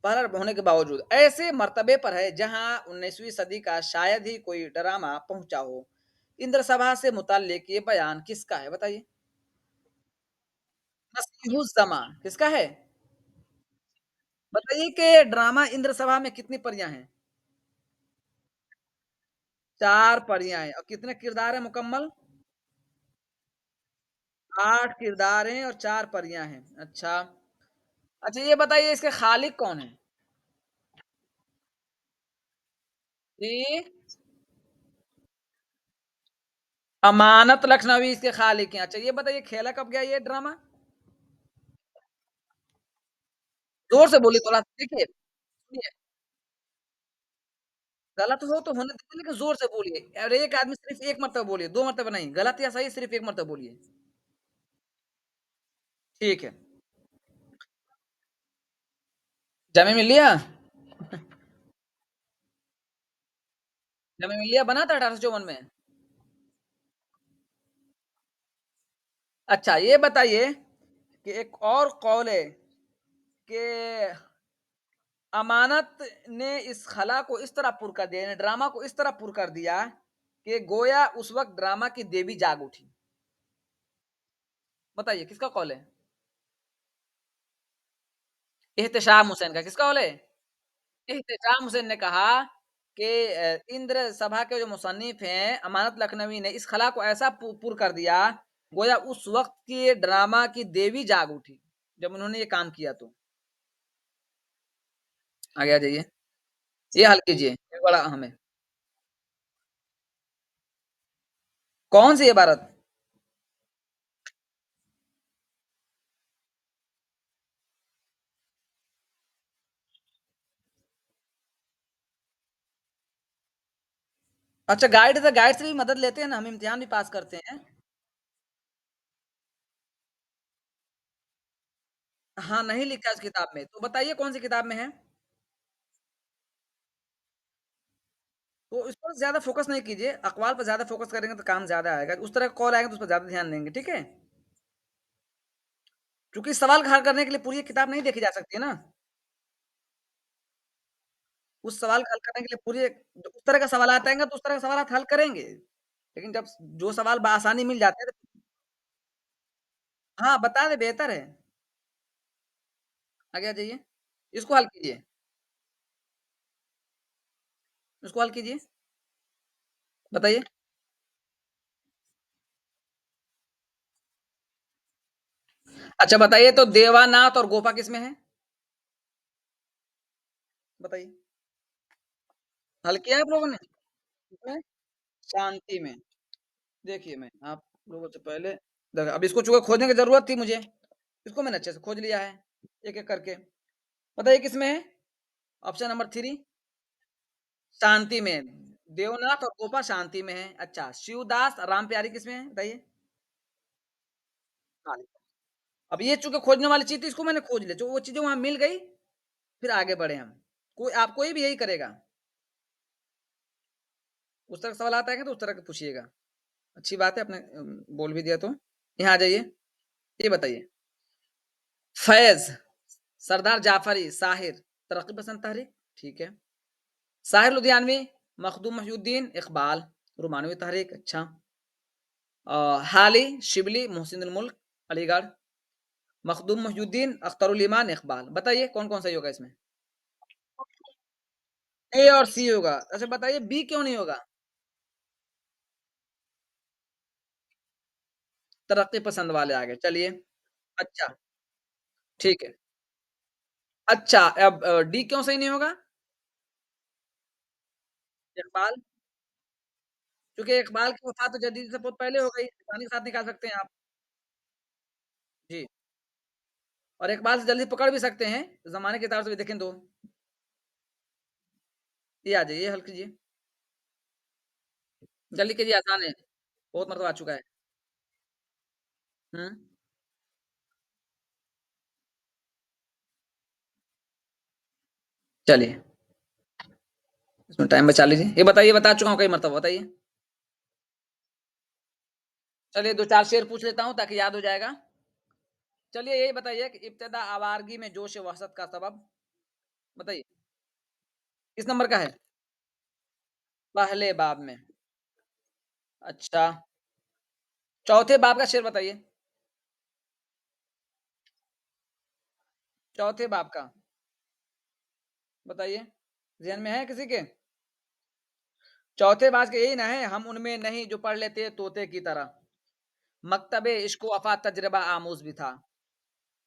पहला होने के बावजूद ऐसे मर्तबे पर है जहां 19वीं सदी का शायद ही कोई ड्रामा पहुंचा हो। इंद्र सभा से मुताल्लिक ये बयान किसका है बताइए? मसीहुज़्ज़मा किसका है? बताइए कि ड्रामा इंद्र सभा में कितनी परियां हैं? 4 परियां हैं और कितने किरदार हैं मुकम्मल? 8 किरदार हैं और 4 परियां हैं। अच्छा। अच्छा ये बताइए इसके खालिक कौन है? जी, अमानत लखनवी इसके खालिक हैं। अच्छा ये बताइए खेला कब गया ये ड्रामा? जोर से बोलिए थोड़ा देखिए, सुनिए, गलत हो तो होने दीजिए लेकिन जोर से बोलिए और एक आदमी सिर्फ 1 मरतबा बोलिए, 2 मरतबा नहीं, गलत या सही सिर्फ 1 मरतबा बोलिए। ठीक है। जामिया मिल्लिया? जामिया मिल्लिया बना था 1854 में? अच्छा ये बताइए कि एक और कौल है कि अमानत ने इस खला को इस तरह पुर कर दिया, यानी ड्रामा को इस तरह पुर कर दिया कि गोया उस वक़्त ड्रामा की देवी जाग उठी। बताइए किसका कौल है? एहतेशाम हुसैन का, किसका कौल है? एहतेशाम हुसैन ने कहा कि इंद्र सभा के जो मुसन्निफ हैं, अमानत लखनवी ने इस खला को ऐसा पुर कर दिया, गोया उस वक़्त की ये ड्रामा की देवी जाग उठी, जब उन्होंने ये काम किया तो। आगे आ जाइए। ये हल कीजिए, ये बड़ा अहम है। कौन-सी इबारत? अच्छा, गाइड से भी मदद लेते हैं ना, हम इम्तिहान भी पास करते हैं। हाँ, नहीं लिखा है उस किताब में, तो बताइए कौन-सी किताब में है? तो इस पर ज़्यादा फ़ोकस नहीं कीजिए, अक़वाल पे ज़्यादा फ़ोकस करेंगे तो काम ज़्यादा आएगा। उस तरह का कॉल आएगा तो उस पर ज़्यादा ध्यान देंगे, ठीक है? क्योंकि सवाल हल करने के लिए पूरी किताब नहीं देखी जा सकती है ना। उस सवाल को हल करने के लिए पूरी उस तरह का सवालात आएँगे तो उस तरह के सवालात हल करेंगे। लेकिन जब जो सवाल बआसानी मिल जाते हैं तो हाँ, बता दें बेहतर है। आगे आ जाइए। इसको हल कीजिए, इसको हल कीजिए। बताइए। अच्छा बताइए तो देवानाथ और गोपा किसमें है? बताइए। हल किया है आप लोगों ने? किसमें? शांति में। देखिए मैं आप लोगों से पहले अब इसको चूँकि खोजने की ज़रूरत थी मुझे, इसको मैंने अच्छे से खोज लिया है, एक-एक करके। बताइए किसमें है? ऑप्शन नंबर 3 शांति में। देवनाथ और गोपा शांति में है। अच्छा, शिवदास, राम प्यारी किसमें है? बताइए। हाँ, अब ये चूँकि खोजने वाली चीज़ थी इसको मैंने खोज लिया, जो वो चीज़ें वहाँ मिल गई, फिर आगे बढ़े हम। कोई भी यही करेगा। उस तरह के सवाल आएँगे तो उस तरह के पूछिएगा। अच्छी बात है आपने बोल भी दिया तो। यहाँ आ जाइए, ये बताइए। फैज़, सरदार जाफ़री, साहिर, तरक्की पसंद तहरीक, ठीक है। साहिर लुधियानवी, मखदूम महिउद्दीन, इक़बाल, रोमानवी तहरीक, अच्छा। हाली, शिबली, मोहसिनुल मुल्क, अलीगढ़, मखदूम महिउद्दीन, अख्तरुल ईमान, इक़बाल। बताइए कौन-कौन सही होगा इसमें? ए और सी होगा। अच्छा बताइए बी क्यों नहीं होगा? तरक्की पसंद वाले आ गए, चलिए। अच्छा, ठीक है। अच्छा अब डी क्यों सही नहीं होगा? इक़बाल, क्योंकि इक़बाल की वफ़ात तो जदीद से बहुत पहले हो गई, आसानी के साथ निकाल सकते हैं आप। जी, और इक़बाल से जल्दी पकड़ भी सकते हैं, ज़माने के एतबार से भी देखें तो। ये आ जाइए, हल कीजिए। जल्दी कीजिए आसान है, बहुत मरतबा आ चुका है। हुँ, चलिए, इसमें टाइम बचा लीजिए। ये बताइए बता चुका हूँ कई मरतबा, बताइए। चलिए 2-4 शेर पूछ लेता हूँ ताकि याद हो जाएगा। चलिए यही बताइए कि इब्तिदा आवारगी में जोश-ए-वहशत का सबब बताइए, किस नंबर का है? पहले बाब में। अच्छा, चौथे बाब का शेर बताइए, चौथे बाब का, बताइए। ज़हन में है किसी के? चौथे बाब के यही ना है, हम उनमें नहीं जो पढ़ लेते तोते की तरह। मकतबे इश्क वफ़ा तजरबा आमूज़ भी था।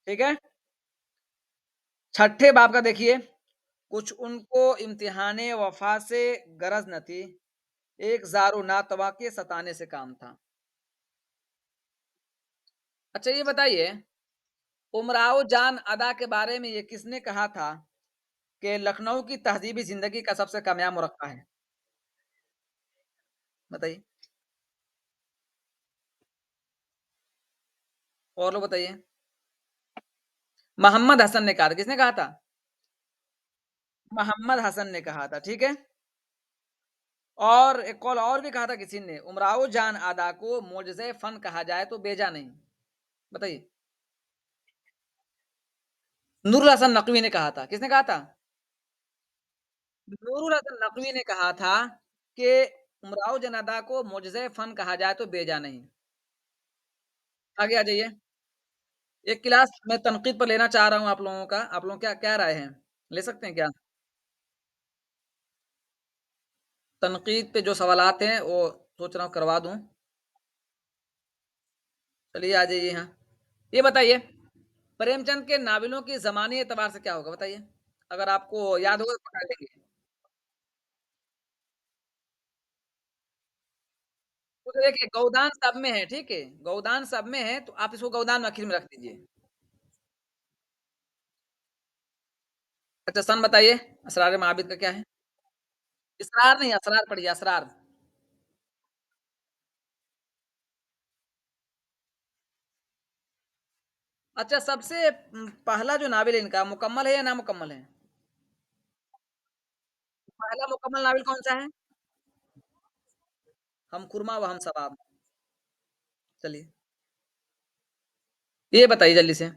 ठीक है? छठे बाब का देखिए, कुछ उनको इम्तिहाने वफ़ा से गरज न थी, एक ज़ार-ओ नातवा के सताने से काम था। अच्छा ये बताइए, उमराव जान अदा के बारे में ये किसने कहा था कि लखनऊ की तहज़ीबी ज़िंदगी का सबसे कामयाब मुरक्का है? बताइए। और लोग बताइए। मोहम्मद हसन ने कहा था, किसने कहा था? मोहम्मद हसन ने कहा था, ठीक है? और एक कौल और भी कहा था किसी ने, उमराव जान अदा को मोजज़े फ़न कहा जाए तो बेजा नहीं। बताइए। नूरुल हसन नकवी ने कहा था, किसने कहा था? नूरुल हसन नकवी ने कहा था कि उमराव जान अदा को मोजज़े फ़न कहा जाए तो बेजा नहीं। आगे आ जाइए। एक क्लास मैं तनकीद पर लेना चाह रहा हूँ आप लोगों का, आप लोग क्या क्या राय है? ले सकते हैं क्या? तनकीद पे जो सवालात हैं वो सोच रहा हूँ करवा दूँ। चलिए आ जाइए यहाँ। ये बताइए, प्रेमचंद के नावलों की ज़मानी एतबार से क्या होगा बताइए? अगर आपको याद होगा तो बता देंगे। तो देखिए गोदान सब में है, ठीक है? गोदान सब में है, तो आप इसको गोदान में आखिर में रख दीजिए। अच्छा सन बताइए, असरार माबिद का क्या है? इसरार नहीं, असरार पढ़िए, असरार। अच्छा सबसे पहला जो नावल है इनका मुकम्मल है या नामुकम्मल है? पहला मुकम्मल नावल कौन-सा है? हम खुरमा व हम सवाब। चलिए, ये बताइए जल्दी से।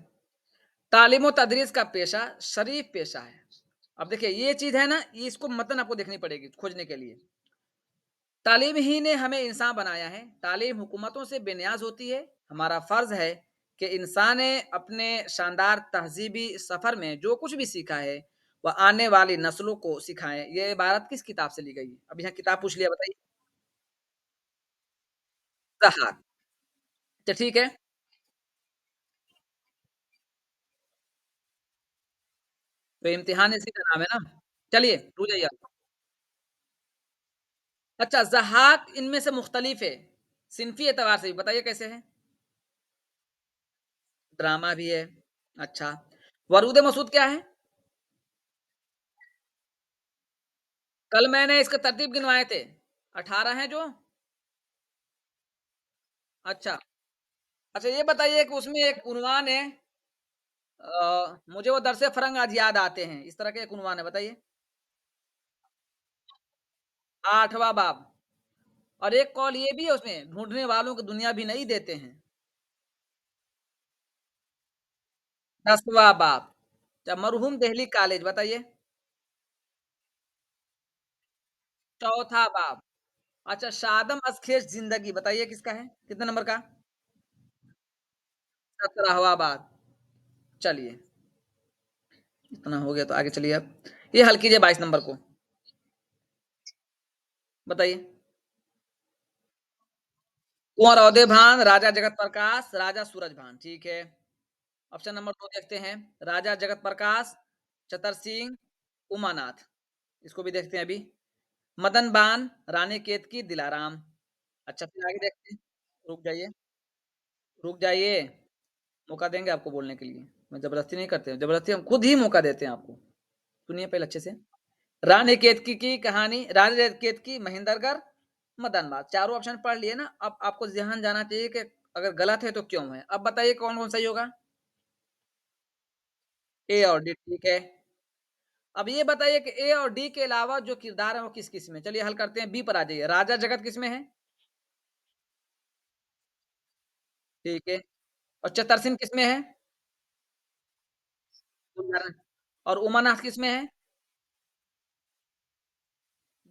तालीम और तदरीस का पेशा शरीफ पेशा है। अब देखिए ये चीज़ है ना, ये इसको मतन आपको देखनी पड़ेगी खोजने के लिए। तालीम ही ने हमें इंसान बनाया है। तालीम हुकूमतों से बेनियाज होती है। हमारा फ़र्ज़ है कि इंसान ने अपने शानदार तहज़ीबी सफ़र में जो कुछ भी सीखा है, वह आने वाली नस्लों को सिखाएँ। ये इबारत किस किताब से ली गई है? अब यहाँ किताब पूछ लिया बताइए। ज़हाक। अच्छा ठीक है, तो इम्तिहान इसी का नाम है ना? चलिए, रुक जाइए आप। अच्छा ज़हाक इनमें से मुख्तलिफ है, सिनफ़ी एतबार से भी बताइए कैसे है? ड्रामा भी है। अच्छा, वरूद मसूद क्या है? कल मैंने इसके तरतीब गिनवाए थे। 18 हैं जो? अच्छा। अच्छा ये बताइए कि उसमें एक उन्वान है मुझे वो दरसे फ़रंग आज याद आते हैं, इस तरह का एक उन्वान है, बताइए? 8वाँ बाब और एक कौल ये भी है उसमें, ढूँढने वालों को दुनिया भी नहीं देते हैं। 10वाँ बाब, अच्छा मरहूम देहली कॉलेज बताइए? चौथा बाब, अच्छा शादम अज़खेज़ ज़िंदगी बताइए किसका है? कितने नंबर का? 17वाँ बाब, चलिए, इतना हो गया तो आगे चलिए अब। ये हल कीजिए 22 नंबर को, बताइए? कुँवर औदे भान, राजा जगत प्रकाश, राजा सूरज भान, ठीक है। ऑप्शन नंबर 2 देखते हैं, राजा जगत प्रकाश, चतर सिंह, उमानाथ, इसको भी देखते हैं अभी। मदन बान, रानी केतकी, दिलाराम। अच्छा फिर आगे देखते हैं, रुक जाइए, रुक जाइए, मौका देंगे आपको बोलने के लिए। मैं ज़बरदस्ती नहीं करते, ज़बरदस्ती हम खुद ही मौका देते हैं आपको। सुनिए पहले अच्छे से। रानी केतकी की कहानी, रानी केतकी, महेंद्रगढ़, मदनबाग, चारों ऑप्शन पढ़ लिए ना, अब आपको ध्यान जाना चाहिए कि अगर गलत है तो क्यों है। अब बताइए कौन-कौन सही होगा? ए और डी ठीक है। अब ये बताइए कि ए और डी के अलावा जो किरदार है वो किस-किस में? चलिए हल करते हैं, बी पर आ जाइए। राजा जगत किसमें है? ठीक है। और चतरसिंह किसमें है? उदाहरण और उमानाथ किसमें है?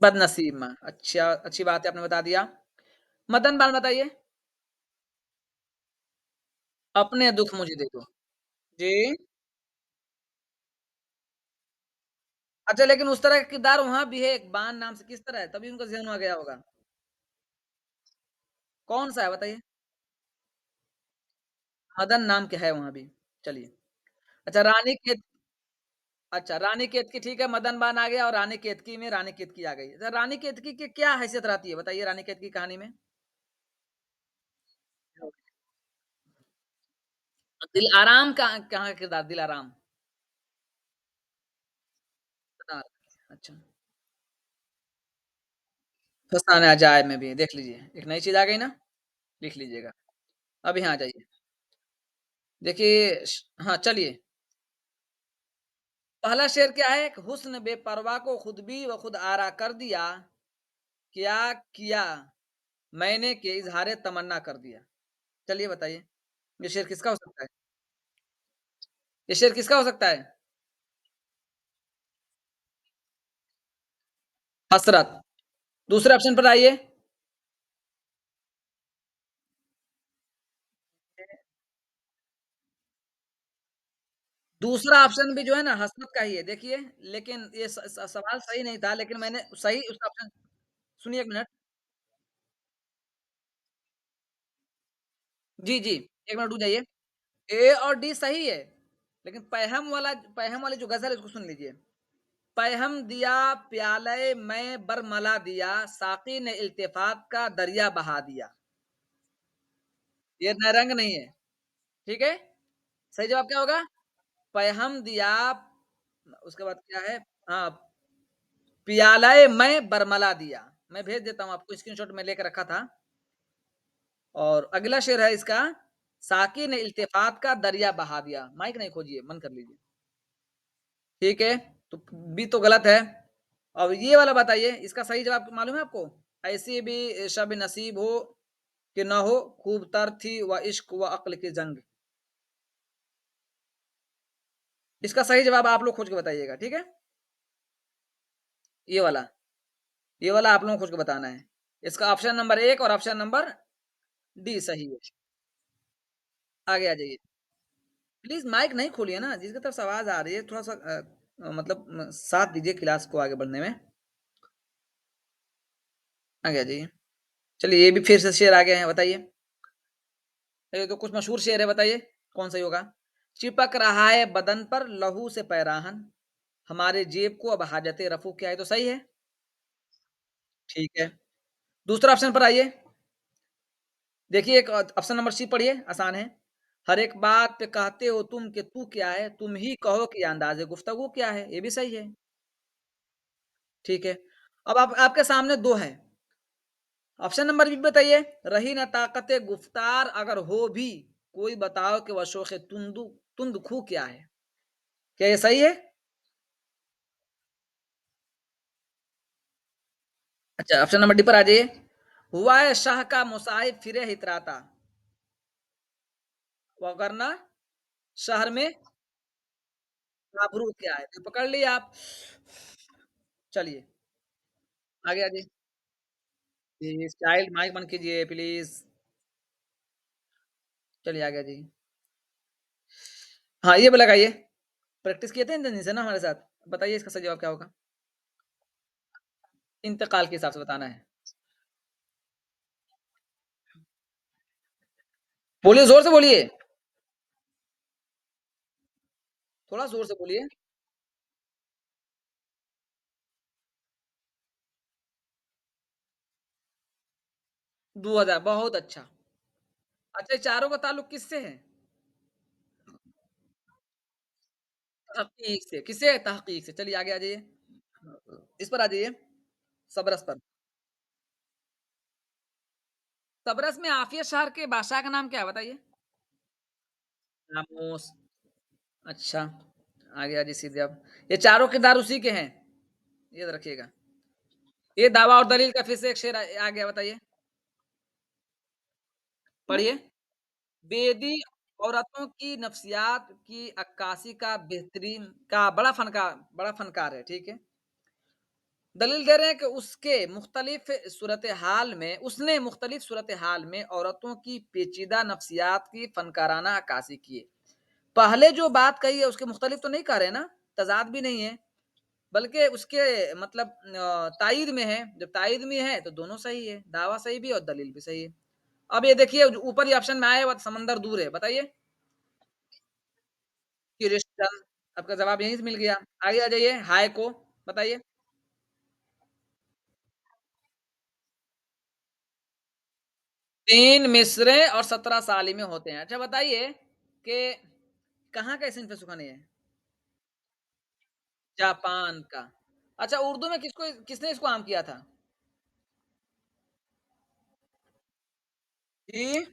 बदनसीब में। अच्छा, अच्छी बात है आपने बता दिया। मदन बाल बताइए? अपने दुःख मुझे दे दो। जी। अच्छा लेकिन उस तरह का किरदार वहाँ भी है एक बान नाम से, किस तरह है? तभी उनका ज़हन में आ गया होगा। कौन-सा है बताइए? मदन नाम के है वहाँ भी। चलिए। अच्छा रानी केत अच्छा रानी केतकी ठीक है, मदन बान आ गया और रानी केतकी में रानी केतकी आ गई। अच्छा रानी केतकी की क्या हैसियत रहती है बताइए रानी केतकी कहानी में? दिलआराम का कहाँ का किरदार दिलआराम? बता अच्छा, फसाना अजायब में भी है, देख लीजिए। एक नई चीज़ आ गई ना? लिख लीजिएगा। अब यहाँ आ जाइए। देखिए हाँ, चलिए। पहला शेर क्या है? कि हुस्न बेपरवा को खुद भी व खुद आरा कर दिया, क्या किया मैंने कि इज़हारे तमन्ना कर दिया। चलिए बताइए, ये शेर किसका हो सकता है? ये शेर किसका हो सकता है? हसरत। दूसरे ऑप्शन पर आइए। दूसरा ऑप्शन भी जो है ना हसरत का ही है, देखिए लेकिन ये स स सवाल सही नहीं था लेकिन मैंने सही उसका ऑप्शन सुनिए 1 मिनट। जी, जी, 1 मिनट रुक जाइए। ए और डी सही है, लेकिन पैहम वाली जो गज़ल है उसको सुन लीजिए। पैहम दिया प्याले में बरमला दिया, साक़ी ने इल्तिफ़ात का दरिया बहा दिया। ये नरंग नहीं है, ठीक है? सही जवाब क्या होगा? पैहम दिया उसके बाद क्या है? हाँ, प्याले में बरमला दिया। मैं भेज देता हूँ आपको स्क्रीनशॉट में लेके रखा था। और अगला शेर है इसका, साक़ी ने इल्तिफ़ात का दरिया बहा दिया। माइक नहीं खोजिए, बंद कर लीजिए। ठीक है, तो बी तो गलत है। अब ये वाला बताइए, इसका सही जवाब मालूम है आपको? ऐसी भी शब नसीब हो कि ना हो, खूब तर थी व इश्क व अक्ल की जंग। इसका सही जवाब आप लोग खोज के बताइएगा, ठीक है? ये वाला, ये वाला आप लोगों को खोज के बताना है। इसका ऑप्शन नंबर 1 और ऑप्शन नंबर डी सही है। आगे आ जाइए। प्लीज़ माइक नहीं खोलिए ना, जिसकी तरफ से आवाज़ आ रही है थोड़ा-सा मतलब साथ दीजिए क्लास को आगे बढ़ने में। आगे आ जाइए। चलिए ये भी फिर से शेर आ गए हैं, बताइए। ये तो कुछ मशहूर शेर है, बताइए कौन सही होगा? चिपक रहा है बदन पर लहू से पैराहन, हमारे जेब को अब हाजत रफू क्या है? तो सही है, ठीक है। दूसरा ऑप्शन पर आइए। देखिए एक ऑप्शन नंबर सी पढ़िए, आसान है। हर एक बात पे कहते हो तुम कि तू क्या है? तुम ही कहो कि अंदाज़े गुफ्तगू क्या है? ये भी सही है, ठीक है। अब आप आपके सामने 2 है। ऑप्शन नंबर बी बताइए, रही न ताकत गुफ्तार अगर हो भी, कोई बताओ कि वह शोख़ तुंद खू क्या है? क्या ये सही है? अच्छा, ऑप्शन नंबर डी पर आ जाइए। हुआ है शाह का मुसाहिब फिरे इतराता, वरना शहर में आबरू क्या है? तो पकड़ लिया आप। चलिए, आगे आ जाइए। प्लीज़ चाइल्ड माइक बंद कीजिए प्लीज़। चलिए आगे आ जाइए। हाँ, ये भी लगाइए। प्रैक्टिस किए थे इन दिन से ना हमारे साथ। बताइए इसका सही जवाब क्या होगा? इंतकाल के हिसाब से बताना है। बोलिए, ज़ोर से बोलिए। थोड़ा ज़ोर से बोलिए। 2000 बहुत अच्छा। अच्छा, ये चारों का ताल्लुक किससे है? तहक़ीक़ से। किससे? तहक़ीक़ से। चलिए आगे आ जाइए। इस पर आ जाइए, सबरस पर। सबरस में आफ़िया शहर के बादशाह का नाम क्या है बताइए? खामोश। अच्छा, आगे आ जाइए सीधे अब। ये चारों किरदार उसी के हैं, याद रखिएगा। ये दावा और दलील का फिर से एक शेर आ गया बताइए। पढ़िए। बेदी औरतों की नफ्सियात की अक्कासी का बड़ा फ़नकार है, ठीक है? दलील दे रहे हैं कि उसने मुख्तलिफ सूरत हाल में औरतों की पेचीदा नफ्सियात की फ़नकाराना अक्कासी की है। पहले जो बात कही है उसके मुख्तलिफ तो नहीं कह रहे ना, तज़ाद भी नहीं है, बल्कि उसके मतलब तायीद में है, जब तायीद में है तो दोनों सही है, दावा सही भी है और दलील भी सही है। अब ये देखिए जो ऊपर ये ऑप्शन में आया हुआ समंदर दूर है, बताइए? क्रिश्चियन आपका जवाब यहीं से मिल गया। आगे आ जाइए, हाय को बताइए? 3 मिसरें और 17 सालिमें होते हैं। अच्छा बताइए कि कहाँ का इस्म पे सुखा नहीं है? जापान का। अच्छा उर्दू में किसने इसको आम किया था? जी,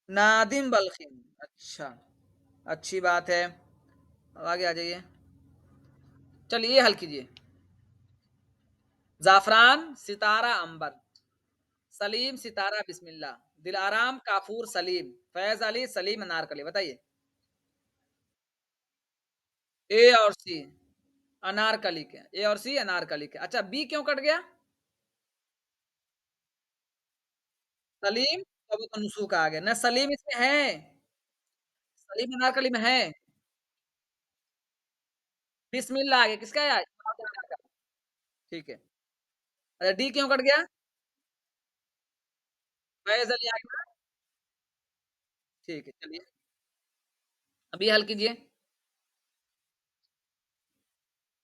नादिम बल्खी। अच्छा, अच्छी बात है। अब आगे आ जाइए। चलिए ये हल कीजिए। ज़ाफ़रान, सितारा, अंबर, सलीम, सितारा, बिस्मिल्लाह, दिलाराम, काफ़ूर, सलीम, फ़ैज़ अली, सलीम, अनारकली बताइए? ए और सी अनारकली के। ए और सी अनारकली के। अच्छा बी क्यों कट गया? सलीम, तो वो तो नुसूख आ गया। ना सलीम इसमें है, सलीम अनारकली में है। बिस्मिल्लाह आ गया, किसका है? ठीक है। अच्छा डी क्यों कट गया? फैज़ल याहिया ठीक है, चलिए। अब ये हल कीजिए।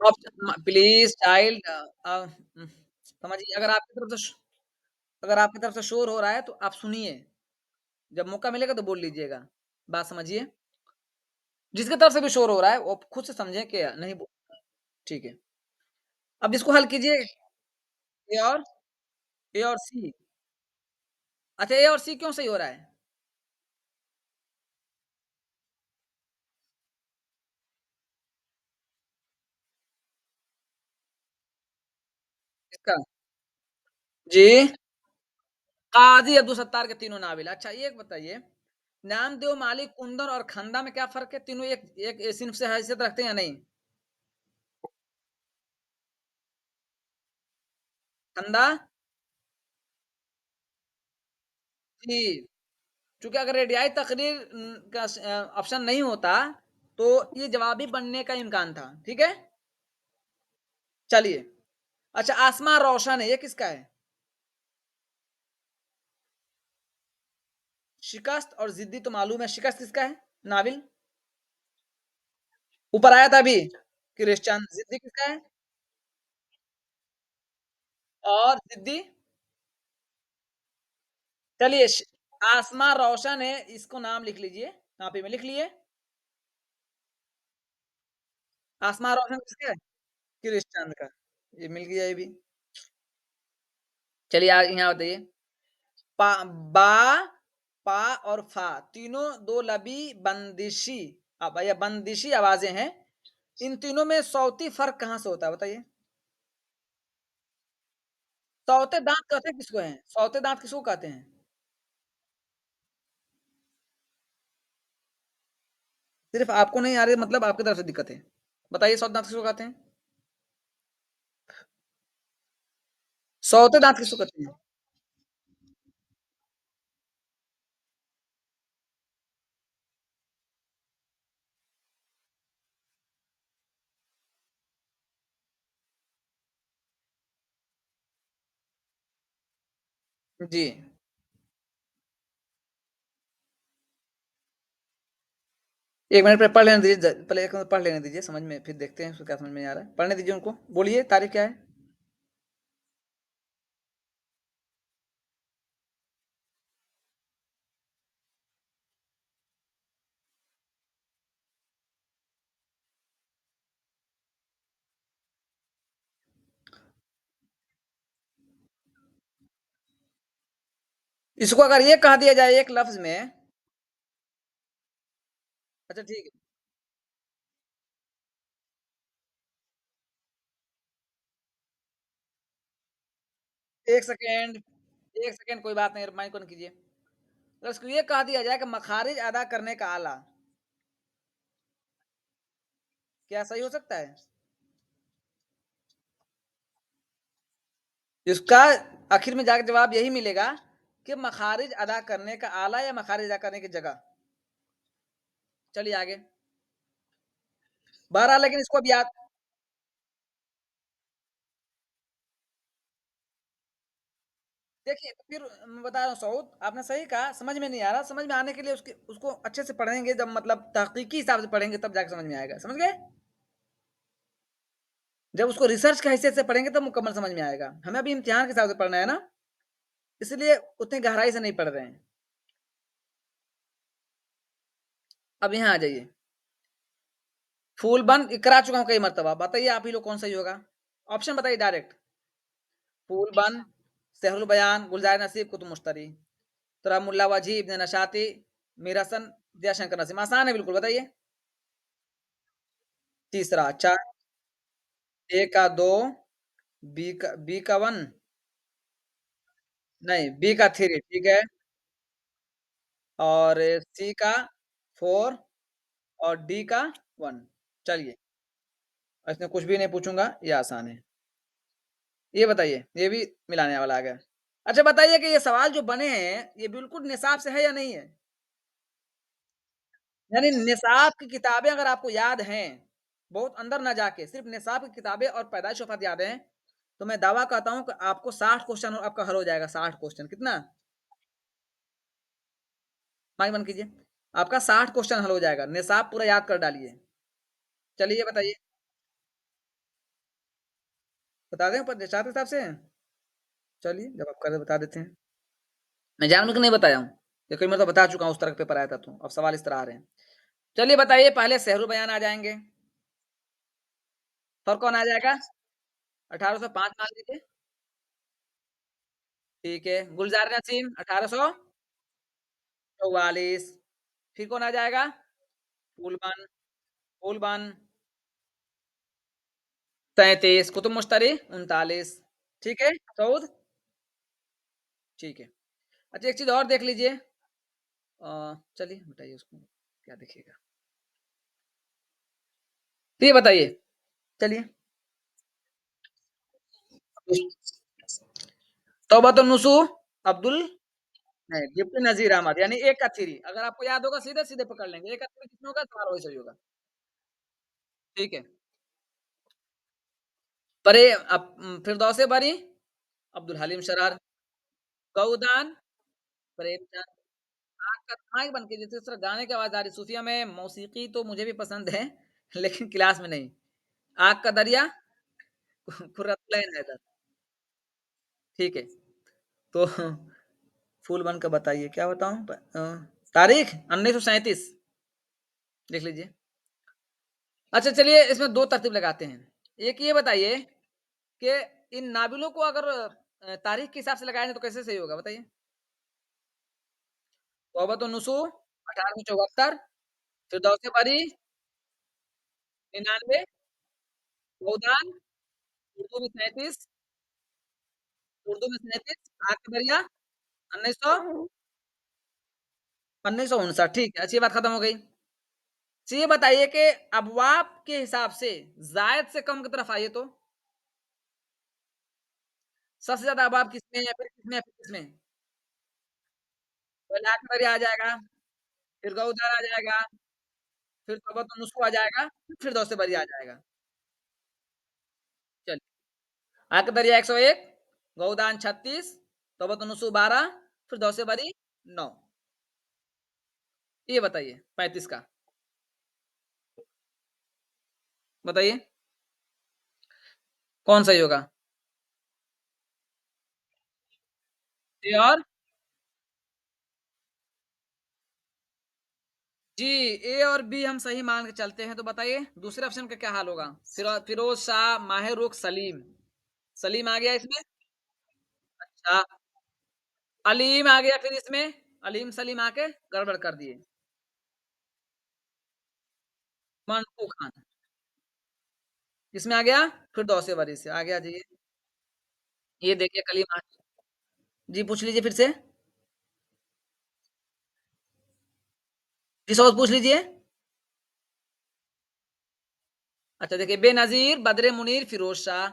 प्लीज़ चाइल्ड समझिए अगर आपकी तरफ से शोर हो रहा है तो आप सुनिए। जब मौका मिलेगा तो बोल लीजिएगा। बात समझिए। जिसकी तरफ से भी शोर हो रहा है वो खुद से समझें कि नहीं बो ठीक है। अब इसको हल कीजिए ए और ए और सी। अच्छा ए और सी क्यों सही हो रहा है? इसका जी। काज़ी अब्दुल सत्तार के तीनों नावल। अच्छा ये एक बताइए, नामदेव, मालिक, कुंदन और खंदा में क्या फ़र्क है? तीनों एक एक सिन्फ़ से हैसियत रखते हैं या नहीं? खंदा जी, चूँकि अगर रेडियाई तकरीर का ऑप्शन नहीं होता, तो ये जवाबी बनने का इम्कान था, ठीक है? चलिए, अच्छा आसमां रोशन है, ये किसका है? शिकस्त और ज़िद्दी तो मालूम है, शिकस्त किसका है? नाविल? ऊपर आया था अभी, क्रिश्चियन, ज़िद्दी किसका है? और ज़िद्दी? चलिए आसमां रोशन है, इसको नाम लिख लीजिए, कॉपी में लिख लिए। आसमां रोशन किसका है? क्रिश्चियन का। ये मिल गया ये भी। चलिए यहाँ बताइए। पा बा, पा और फा तीनों दो लबी बंदिशी अब या बंदिशी आवाजें हैं। इन तीनों में सौती फर्क कहाँ से होता है बताइए? सौते दांत कहते किसको हैं? सौते दांत किसको कहते हैं? सिर्फ आपको नहीं आ रही मतलब आपकी तरफ से दिक्कत है। बताइए सौते दांत किसको कहते हैं? सौते दांत किसको कहते हैं? जी। एक मिनट पहले पढ़ लेने दीजिए पहले एक मिनट पढ़ लेने दीजिए समझ में फिर देखते हैं उसको क्या समझ में आ रहा है पढ़ने दीजिए उनको बोलिए तारीख क्या है? इसको अगर ये कह दिया जाए एक लफ्ज में। अच्छा ठीक है। एक सेकेंड एक सेकेंड कोई बात नहीं माइक ऑन कीजिए। अगर इसको ये कह दिया जाए कि मखारिज अदा करने का आला, क्या सही हो सकता है? इसका आखिर में जाकर जवाब यही मिलेगा कि मखारिज अदा करने का आला या मखारिज अदा करने की जगह। चलिए आगे। बहरहाल लेकिन इसको अब याद। देखिए तो फिर मैं बता रहा हूँ सऊद आपने सही कहा समझ में नहीं आ रहा समझ में आने के लिए उसके उसको अच्छे से पढ़ेंगे जब मतलब तहकीकी हिसाब से पढ़ेंगे तब जाके समझ में आएगा समझ गए। जब उसको रिसर्च के हैसियत से पढ़ेंगे तब मुकम्मल समझ में आएगा हमें अभी इम्तिहान के हिसाब से पढ़ना है ना इसलिए उतनी गहराई से नहीं पढ़ रहे हैं। अब यहाँ आ जाइए। फूल बंद करा चुका हूँ कई मरतबा बताइए आप ही लोग कौन सही होगा? ऑप्शन बताइए डायरेक्ट। फूल बंद, सेहरुल बयान, गुलजार नसीब, कुतुब मुश्तरी, तरामुल्ला वजी, इब्न नशाती, मीरासन, दयाशंकर नसीम। आसान है बिल्कुल बताइए। तीसरा अच्छा। ए का दो, बी का वन, नहीं बी का थ्री ठीक है। और सी का फोर और डी का वन। चलिए इसमें कुछ भी नहीं पूछूंगा ये आसान है। ये बताइए ये भी मिलाने वाला आ गया। अच्छा बताइए कि ये सवाल जो बने हैं ये बिल्कुल निसाब से है या नहीं है? यानी निसाब की किताबें अगर आपको याद हैं बहुत अंदर ना जाके सिर्फ निसाब की किताबें और पैदाइश वफात याद हैं तो मैं दावा करता हूँ कि आपको 60 क्वेश्चन आपका हल हो जाएगा, 60 क्वेश्चन कितना? माइक बंद कीजिए। आपका 60 क्वेश्चन हल हो जाएगा, निसाब पूरा याद कर डालिए। चलिए बताइए, बता दें ऊपर निसाब के हिसाब से? चलिए, जब आप कह रहे हैं बता देते हैं। मैं जानबूझ के नहीं बताया हूँ, ये कई मतलब बता चुका हूँ उस तरह का पेपर आया था तो, अब सवाल इस तरह आ रहे हैं। चलिए बताइए, पहले सेहरू बयान आ जाएँगे, फिर कौन आ जाएगा? 1805 मान लीजिए, ठीक है। गुलज़ार नसीम 1844, फिर कौन आ जाएगा? फूलबन, फूलबन 33, कुतुब मुश्तरी 39, ठीक है, सऊद, ठीक है। अच्छा एक चीज़ और देख लीजिए, चलिए बताइए उसको, क्या देखिएगा? तो ये बताइए, चलिए। तौबतुन्नुसूह अब्दुल नहीं, डिप्टी नज़ीर अहमद यानी एक का 3 अगर आपको याद होगा सीधे-सीधे पकड़ लेंगे। एक का 3 किसमें होगा? सवाल वही सही होगा। ठीक है। फिरदौसे बरी अब्दुल हलीम शरार, गौदान प्रेमचंद, आग का माइक बंद कीजिए, तो इस तरह गाने की आवाज़ आ रही है। सूफिया में मौसीकी तो मुझे भी पसंद है, लेकिन क्लास में नहीं। आग का दरिया खुर्रतुल हैदर, ठीक है। तो फूल बन का बताइए, क्या बताऊँ? तारीख 1937 लिख लीजिए। अच्छा चलिए इसमें 2 तरतीब लगाते हैं। एक ये बताइए कि इन नाविलों को अगर तारीख के हिसाब से लगाया जाए तो कैसे सही होगा बताइए? तौबतुन्नुसूह 1874, फिरदौस बरी 99, गोदान उर्दू में 37, आग का दरिया 1959 ठीक है, अच्छी बात खत्म हो गई। तो ये बताइए कि अबवाब के हिसाब से ज़ायद से कम की तरफ आइए तो? सबसे ज़्यादा अबवाब किसमें है या फिर किसमें या फिर किसमें? पहले आग का दरिया आ जाएगा, फिर गौदान आ जाएगा, फिर तौबतुन्नुसूह आ जाएगा, फिर फिरदौस बरी आ जाएगा। चलिए, आग का दरिया 101, गौदान 36, तौबतुन्नुसूह 12, फिरदौस बरी 9। ये बताइए 35 का, बताइए कौन सही होगा? ए और जी, ए और बी हम सही मान के चलते हैं, तो बताइए दूसरे ऑप्शन का क्या हाल होगा? फिरोज शाह, माहिर रुख, सलीम। सलीम आ गया इसमें? अच्छा, अलीम आ गया फिर इसमें? अलीम सलीम आके गड़बड़ कर दिए। मंटू खान, किसमें आ गया? फिरदौस बरी से आ गया जी। ये देखिए कलीम आ जी, पूछ लीजिए फिर से। जी, सवाल पूछ लीजिए। अच्छा देखिए, बेनज़ीर, बद्र मुनीर, फिरोज शाह,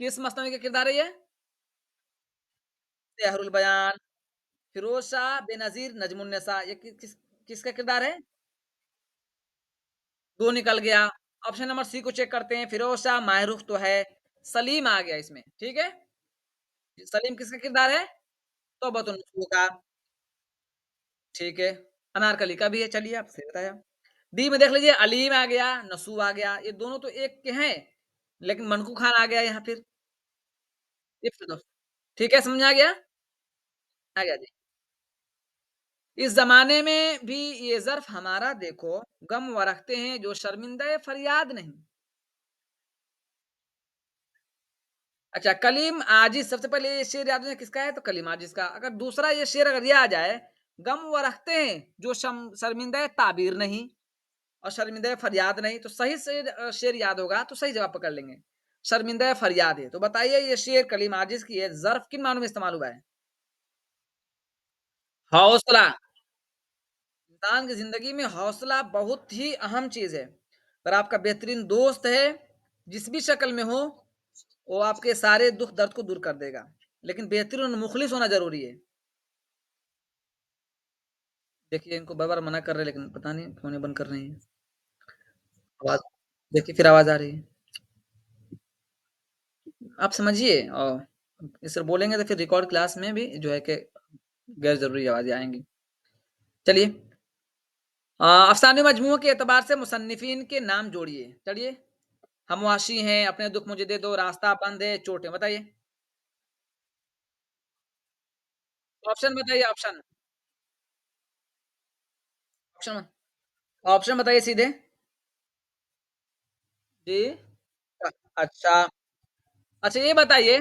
किस मसनवी का किरदार है ये? सेहरुल बयान, फिरोज शाह, बेनज़ीर, नजमुन्नेसा, ये किसका किरदार है? 2 निकल गया। ऑप्शन नंबर सी को चेक करते हैं, फिरोज शाह, माहरूख तो है, सलीम आ गया इसमें, ठीक है? सलीम किसका किरदार है? तौबतुन्नसूह का, ठीक है। अनारकली का भी है, चलिए आप सही बताया। डी में देख लीजिए, अलीम आ गया, नसूह आ गया, ये दोनों तो एक के हैं, लेकिन मनकू खान आ गया यहाँ फिर, ये फिरदौस, ठीक है, समझ में आ गया? आ गया जी। इस ज़माने में भी ये ज़र्फ़ हमारा देखो, गम व रखते हैं जो शर्मिंदा फरियाद नहीं। अच्छा, कलीम आजिज़ सबसे पहले ये शेर याद है किसका है? तो कलीम आजिज़ का। अगर दूसरा ये शेर अगर ये आ जाए, गम वो रखते हैं जो शर्मिंदा ताबीर नहीं और शर्मिंदा फरियाद नहीं, तो सही शेर याद होगा तो सही जवाब पकड़ लेंगे। शर्मिंदा फरियाद है, तो बताइए ये शेर कलीम आजिज़ की है, ज़र्फ़ किन मानों में इस्तेमाल हुआ है? हौसला, इंसान की ज़िंदगी में हौसला बहुत ही अहम चीज़ है। अगर आपका बेहतरीन दोस्त है, जिस भी शक्ल में हो, वो आपके सारे दुःख दर्द को दूर कर देगा। लेकिन बेहतरीन और मुखलिस होना ज़रूरी है। देखिए इनको बार-बार मना कर रहे हैं लेकिन पता नहीं क्यों नहीं बंद कर रही हैं। आवाज़ देखिए फिर आवाज़ आ रही है। आप समझिए और इस तरह बोलेंगे तो फिर रिकॉर्ड क्लास में भी जो है कि गैर ज़रूरी आवाज़ें आएँगी। चलिए अफ़साने मजमूओं के एतबार से मुसन्निफ़ीन के नाम जोड़िए। चलिए, हमवाशी हैं, अपने दुःख मुझे दे दो, रास्ता बंद है, चोटें बताइए। ऑप्शन बताइए ऑप्शन, ऑप्शन ऑप्शन बताइए सीधे। जी। अच्छा। अच्छा ये बताइए,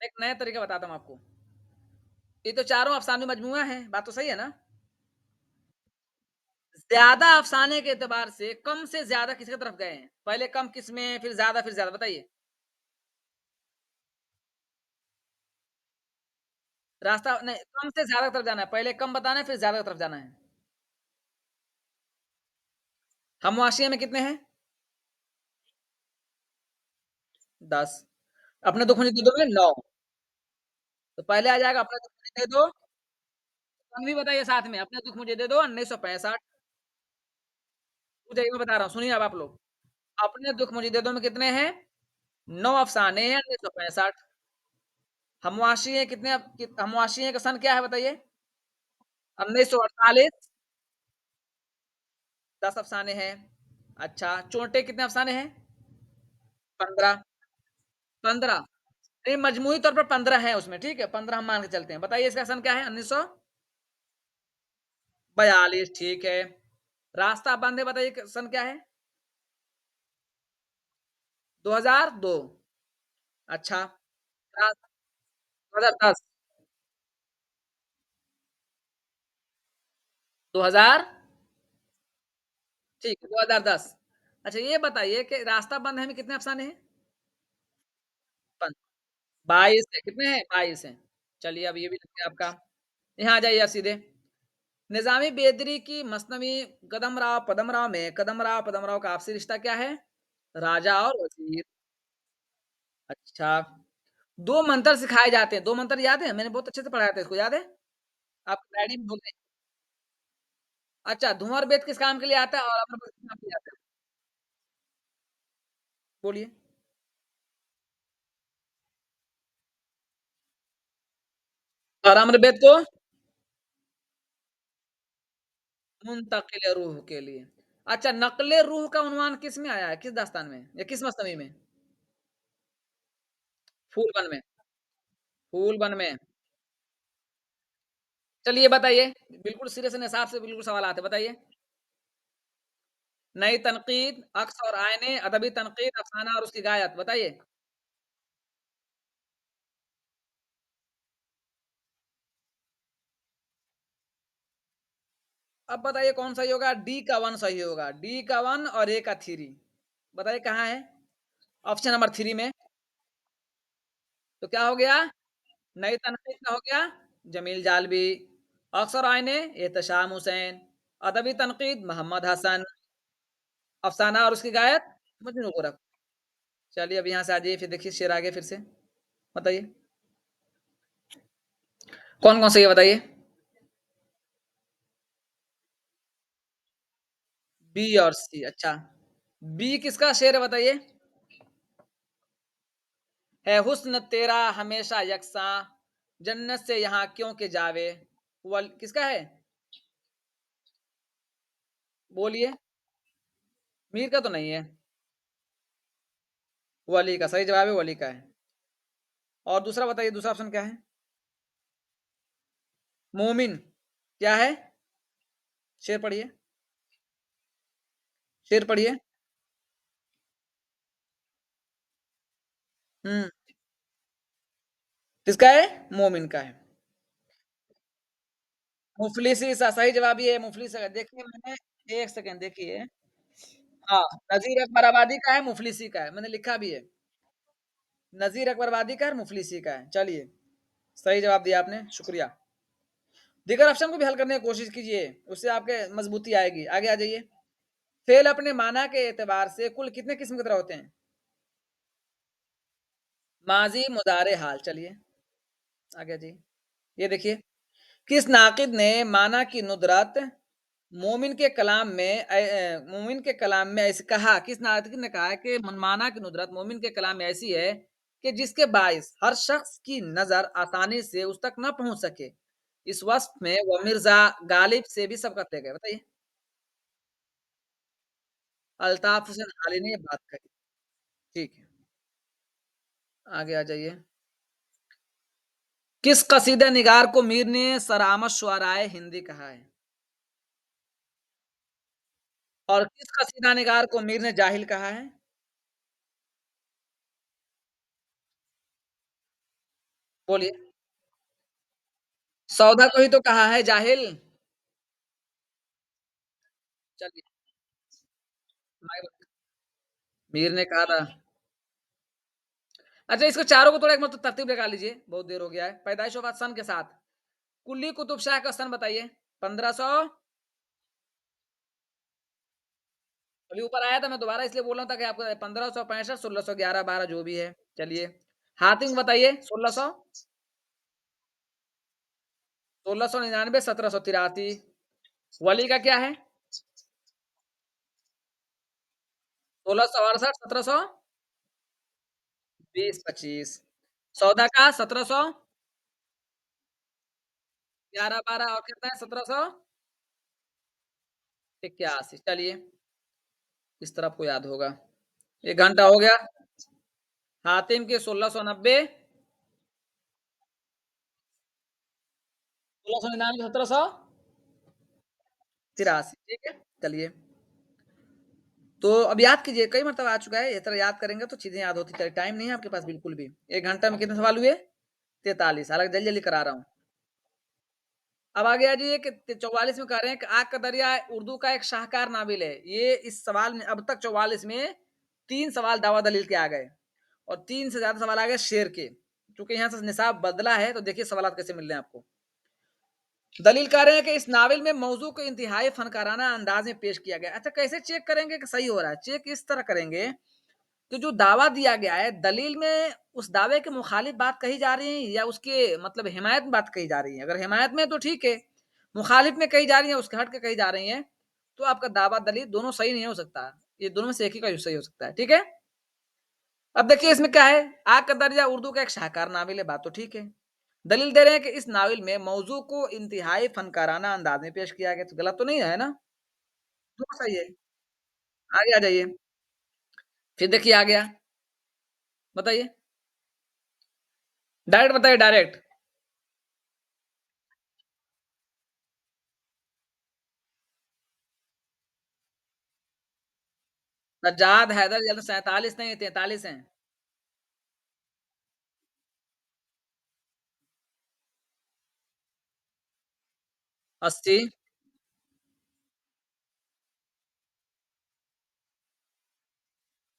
एक नया तरीका बताता हूँ आपको। ये तो चारों अफ़साने मजमूआ हैं, बात तो सही है ना? ज़्यादा अफ़साने के एतबार से कम से ज़्यादा किसकी तरफ गए हैं? पहले कम किसमें, फिर ज़्यादा बताइए। रास्ता नहीं, कम से ज़्यादा की तरफ जाना है, पहले कम बताना है, फिर ज़्यादा की तरफ जाना है। हमवाशिया में कितने हैं? 10। अपने दुःख मुझे दे दो में 9। तो पहले आ जाएगा अपने दुःख मुझे दे दो, कम भी बताइए साथ में, अपने दुःख मुझे दे दो 1965। रुक जाइए मैं बता रहा हूँ, सुनिए अब आप लोग। अपने दुःख मुझे दे दो में कितने हैं? 9 अफ़साने हैं 1965। हमवाशिए कितने हमवाशिए का सन क्या है बताइए? 1948। 10 अफ़साने हैं। अच्छा, चोंटे कितने अफ़साने हैं? 15। 15 नहीं, मजमूई तौर पर 15 हैं उसमें, ठीक है? 15 हम मान के चलते हैं। बताइए इसका सन क्या है? 1942 ठीक है। रास्ता बंद है बताइए सन क्या है? 2002। अच्छा, रा 2010। 2000 ठीक है, 2010। अच्छा ये बताइए कि रास्ता बंद है में कितने अफ़साने हैं? पन 22 है, कितने हैं? 22 हैं। चलिए अब ये भी लग गया आपका। यहाँ आ जाइए आप सीधे। निज़ामी बेदरी की मसनवी कदम राव, पदम राव का आपसी रिश्ता क्या है? राजा और वज़ीर। अच्छा, 2 मंत्र सिखाए जाते हैं, 2 मंत्र याद है? मैंने बहुत अच्छे से पढ़ाया था इसको, याद है? आपकी डायरी में बोल दें। अच्छा, धुआँ और बेत किस काम के लिए आता है और अमरबेद किस काम के लिए आता है? बोलिए। और अमरबेद को मुंतकिल रूह के लिए। अच्छा, नक़्ल रूह का उन्वान किस में आया है? किस दास्तान में या किस मसनवी में? फूलबन में। फूलबन में। चलिए बताइए, बिल्कुल सिरे से नसाब से बिल्कुल सवाल आते हैं, बताइए। नई तनकीद, अक्स और आईने, अदबी तनकीद, अफ़साना और उसकी गायत, बताइए। अब बताइए कौन सही होगा? डी का 1 सही होगा। डी का 1 और ए का 3। बताइए कहाँ है? ऑप्शन नंबर 3 में। तो क्या हो गया? नई तनकीद का हो गया? जमील जालबी। अक्स और आईने, एहतशाम हुसैन। अदबी तनकीद, मोहम्मद हसन। अफ़साना और उसकी गायत, मजनू गोरख। चलिए अब यहाँ से आ जाइए, फिर देखिए शेर आगे फिर से। बताइए, कौन-कौन सही है बताइए? बी और सी, अच्छा। बी किसका शेर है बताइए? है हुस्न तेरा हमेशा यकसां, जन्नत से यहाँ क्यों के जावे। वल किसका है? बोलिए। मीर का तो नहीं है। वली का सही जवाब है, वली का है। और दूसरा बताइए, दूसरा ऑप्शन क्या है? मोमिन क्या है? शेर पढ़िए। शेर पढ़िए। हुँ, किसका है? मोमिन का है। मुफ़लिसी सा सही जवाब ये है, मुफ़लिस है। देखिए मैंने 1 सेकंड देखिए। हाँ, नज़ीर अकबर आबादी का है, मुफ़लिसी का है। मैंने लिखा भी है। नज़ीर अकबर आबादी का है और मुफ़लिसी का है। चलिए, सही जवाब दिया आपने, शुक्रिया। दीगर ऑप्शन को भी हल करने की कोशिश कीजिए, उससे आपके मज़बूती आएगी। आगे आ जाइए। फ़ेल अपने माना के एतबार से कुल कितने किस्म की तरह होते हैं? माज़ी, मुज़ारे, हाल। चलिए, आगे जी। ये देखिए, किस नाक़िद ने माना की नुदरत मोमिन के कलाम में ऐसे कहा, किस नाक़िद ने कहा है कि माना की नुदरत मोमिन के कलाम में ऐसी है कि जिसके बाइस हर शख्स की नज़र आसानी से उस तक ना पहुँच सके। इस वक़्त में वो मिर्ज़ा गालिब से भी सबकत ले गए, बताइए? अल्ताफ़ हुसैन अली ने ये बात कही। ठीक है, आगे आ जाइए। किस कसीदा निगार को मीर ने सरामत शुअराए हिंदी कहा है? और किस कसीदा निगार को मीर ने जाहिल कहा है? बोलिए। सौदा को ही तो कहा है जाहिल। चलिए, मीर ने कहा था। अच्छा, इसको चारों को थोड़ा एक मतलब तरतीब लगा लीजिए, बहुत देर हो गया है। पैदाइश वफ़ात सन के साथ। कुली कुतुब शाह का सन बताइए? 1500। अभी ऊपर आया था, मैं दोबारा इसलिए बोल रहा था कि आपको 1565, 1611, 12 जो भी है। चलिए, हातिम बताइए 1600, 1699, 1783। वली का क्या है? 1668, 1720, 25। सौदा का 1711, 12 और कितना है 1781। चलिए, इस तरह आपको याद होगा। 1 घंटा हो गया। हातिम के 1690, 1699, 1783। ठीक है, चलिए। तो अब याद कीजिए, कई मरतबा आ चुका है, ये तरह याद करेंगे तो चीज़ें याद होती चली। टाइम नहीं है आपके पास बिल्कुल भी। 1 घंटा में कितने सवाल हुए? 43। हालाँकि जल्दी-जल्दी करा रहा हूँ। अब आगे आ जाइए कि 44 में कह रहे हैं कि आग का दरिया उर्दू का एक शाहकार नाविल है। ये इस सवाल में अब तक 44 में 3 सवाल दावा-दलील के आ गए और 3 से ज़्यादा सवाल आ गए शेर के। चूँकि यहाँ से निसाब बदला है, तो देखिए सवालात कैसे मिल रहे हैं आपको। दलील कह रहे हैं कि इस नावल में मौज़ू को इंतहाई फ़नकाराना अंदाज़ में पेश किया गया है। अच्छा, कैसे चेक करेंगे कि सही हो रहा है? चेक इस तरह करेंगे कि जो दावा दिया गया है, दलील में उस दावे के मुखालिफ बात कही जा रही है या उसके मतलब हिमायत में बात कही जा रही है। अगर हिमायत में है तो ठीक है, मुखालिफ में कही जा रही है, उसके हट के कही जा रही हैं, तो आपका दावा दलील दोनों सही नहीं हो सकता। ये दोनों में से एक ही का सही हो सकता है, ठीक है? अब देखिए इसमें क्या है, आग का दर्जा उर्दू का एक शाहकार नावल है, बात तो ठीक है। दलील दे रहे हैं कि इस नावल में मौजू को इंतहाई फनकाराना अंदाज में पेश किया गया, तो गलत तो नहीं है ना? दोनों सही है। आगे आ जाइए। फिर देखिए आ गया, बताइए। डायरेक्ट बताइए, डायरेक्ट। सज्जाद हैदर जल्द 47 नहीं 43 हैं। 80।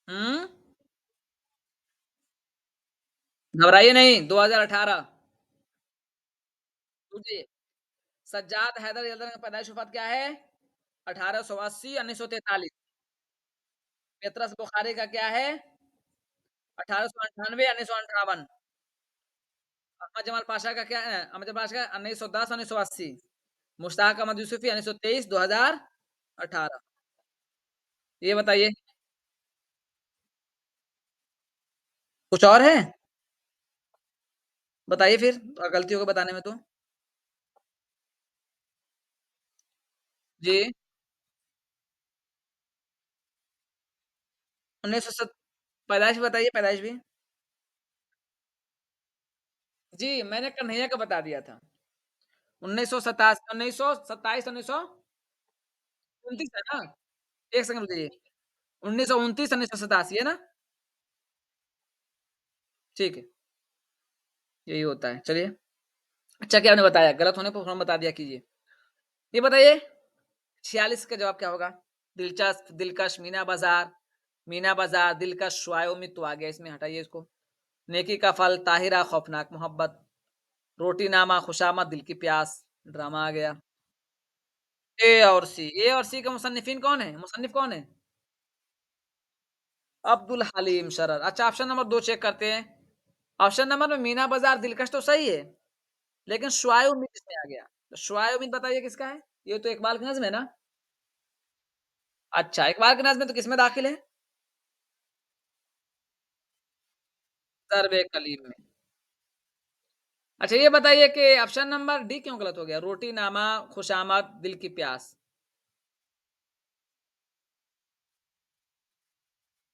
हम्म, घबराइए नहीं, 2018। सोचिए, सज्जाद हैदर जल्द का पैदाइश वफात क्या है? 1880, 1943। पेतरस बुखारी का क्या है? 1898, 1958। अहमद जमाल पाशा का क्या है? अहमद जमाल पाशा का 1910, 1980। मुश्ताक अहमद यूसुफी 1923, 2018। ये बताइए, कुछ और है? बताइए फिर, गलती होगी बताने में तो। जी, 1900 पैदाइश बताइए, पैदाइश भी। जी, मैंने कन्हैया का बता दिया था। 1927, 1929 है ना? 1 सेकंड रुकिए। 1929, 1987 है ना? ठीक है, यही होता है। चलिए, अच्छा क्या आपने बताया, गलत होने पर फ़ौरन बता दिया कीजिए। ये बताइए 46 का जवाब क्या होगा? दिलचस्प, दिलकश, मीना बाज़ार, मीना बाज़ार, दिलकश, शुआए उम्मीद तो आ गया इसमें, हटाइए इसको। नेकी का फल, ताहिरा, खौफनाक मोहब्बत, रोटीनामा, खुशामद, दिल की प्यास, ड्रामा आ गया। ए और सी का मुसन्निफ़ीन कौन है? मुसन्निफ़ कौन है? अब्दुल हलीम शरर। अच्छा, ऑप्शन नंबर 2 चेक करते हैं। ऑप्शन नंबर में मीना बाज़ार, दिलकश तो सही है, लेकिन शुआए उम्मीद इसमें आ गया। तो शुआए उम्मीद बताइए किसका है? ये तो इकबाल की नज़्म है ना? अच्छा, इकबाल की नज़्म है तो किसमें दाखिल है? सर्वे कलीम में। अच्छा ये बताइए कि ऑप्शन नंबर डी क्यों गलत हो गया? रोटी नामा, खुशामद, दिल की प्यास।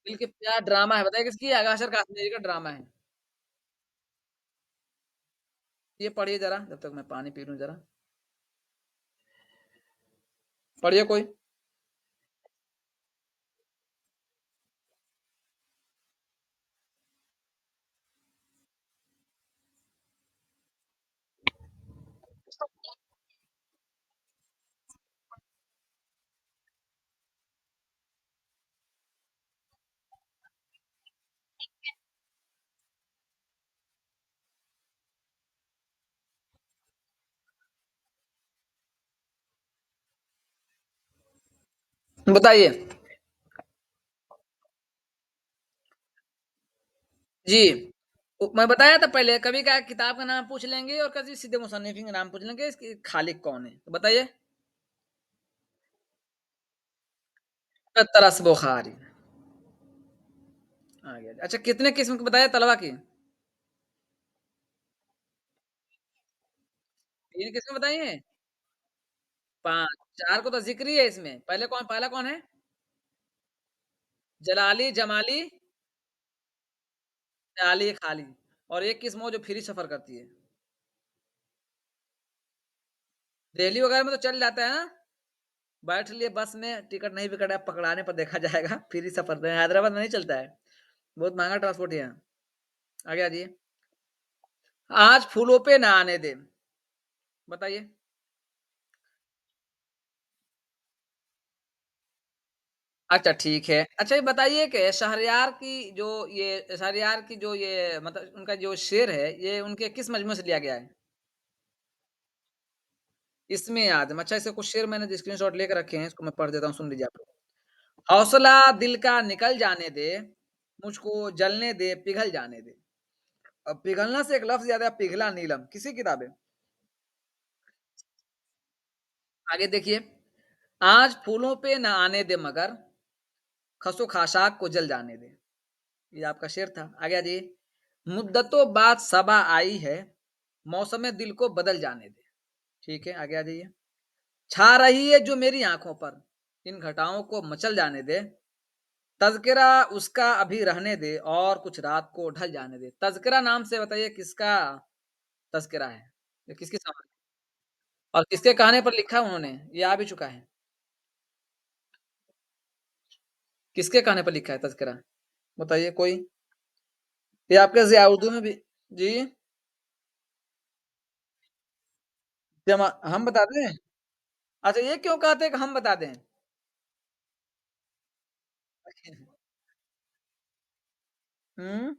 दिल की प्यास ड्रामा है, बताइए किसकी है? अगाशर काश्मीरी का ड्रामा है। ये पढ़िए ज़रा, जब तक मैं पानी पी लूँ ज़रा। पढ़िए कोई। बताइए। जी। मैं बताया था पहले, कभी क्या किताब का नाम पूछ लेंगे और कभी सीधे मुसन्निफ़िन का नाम पूछ लेंगे, इसके खालिक कौन है? तो बताइए। तरस बुखारी। आ गया। अच्छा कितने किस्म के बताया तलवा की? 3 किस्में बताई हैं? 5, 4 को तो ज़िक्र ही है इसमें। पहला कौन है? जलाली, जमाली, ख़याली, खाली और एक किस्म वो जो फ्री सफ़र करती है। दिल्ली वगैरह में तो चल जाता है ना, बैठ लिए बस में, टिकट नहीं भी कटा, पकड़ाने पर देखा जाएगा, फ्री सफ़र में। हैदराबाद में नहीं चलता है, बहुत महँगा ट्रांसपोर्ट है यहाँ। आगे आ जाइए। आज फूलों पे ना आने दे, बताइए। अच्छा ठीक है। अच्छा ये बताइए कि शहरयार की जो ये मतलब उनका जो शेर है, ये उनके किस मजमू से लिया गया है? इसमें आज़म। अच्छा इसके कुछ शेर मैंने स्क्रीनशॉट लेके रखे हैं, इसको मैं पढ़ देता हूँ, सुन लीजिए आप लोग। हौसला दिल का निकल जाने दे, मुझको जलने दे, पिघल जाने दे। अब पिघलना से एक लफ्ज़ याद है, पिघला नीलम, किसकी किताब है? आगे देखिए, आज फूलों पे ना आने दे मगर, खसो खाशाक को जल जाने दे। ये आपका शेर था। आगे आ जाइए। मुद्दतों बाद सबा आई है, मौसम दिल को बदल जाने दे। ठीक है, आगे आ जाइए। छा रही है जो मेरी आँखों पर, इन घटाओं को मचल जाने दे। तज़किरा उसका अभी रहने दे और कुछ रात को ढल जाने दे। तज़किरा नाम से बताइए किसका तज़किरा है? ये किसकी समाधि और किसके कहने पर लिखा है उन्होंने? ये आ भी चुका है। किसके कहने पर लिखा है तज़किरा? बताइए कोई? ये आपके ज़िया उर्दू में भी जी, जमा हम बता दें? अच्छा ये क्यों कहते हैं कि हम बता दें? हुँ।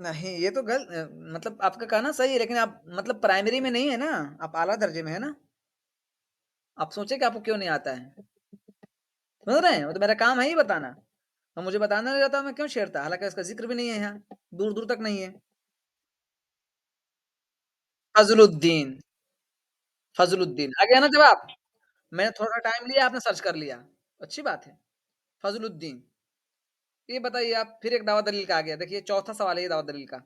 नहीं, ये तो मतलब आपका कहना सही है, लेकिन आप मतलब प्राइमरी में नहीं है ना, आप आला दर्जे में है ना। आप सोचे कि आपको क्यों नहीं आता है? समझ रहे हैं? वो तो मेरा काम है ही बताना। और मुझे बताना नहीं रहता मैं क्यों छेड़ता? हालाँकि इसका ज़िक्र भी नहीं है यहाँ, दूर-दूर तक नहीं है। फ़ज़लुद्दीन, फ़ज़लुद्दीन आ गया ना जवाब? मैंने थोड़ा टाइम लिया, आपने सर्च कर लिया। अच्छी बात है। फ़ज़लुद्दीन, ये बताइए आप फिर एक दावा दलील का आ गया। देखिए चौथा सवाल है ये दावा दलील का।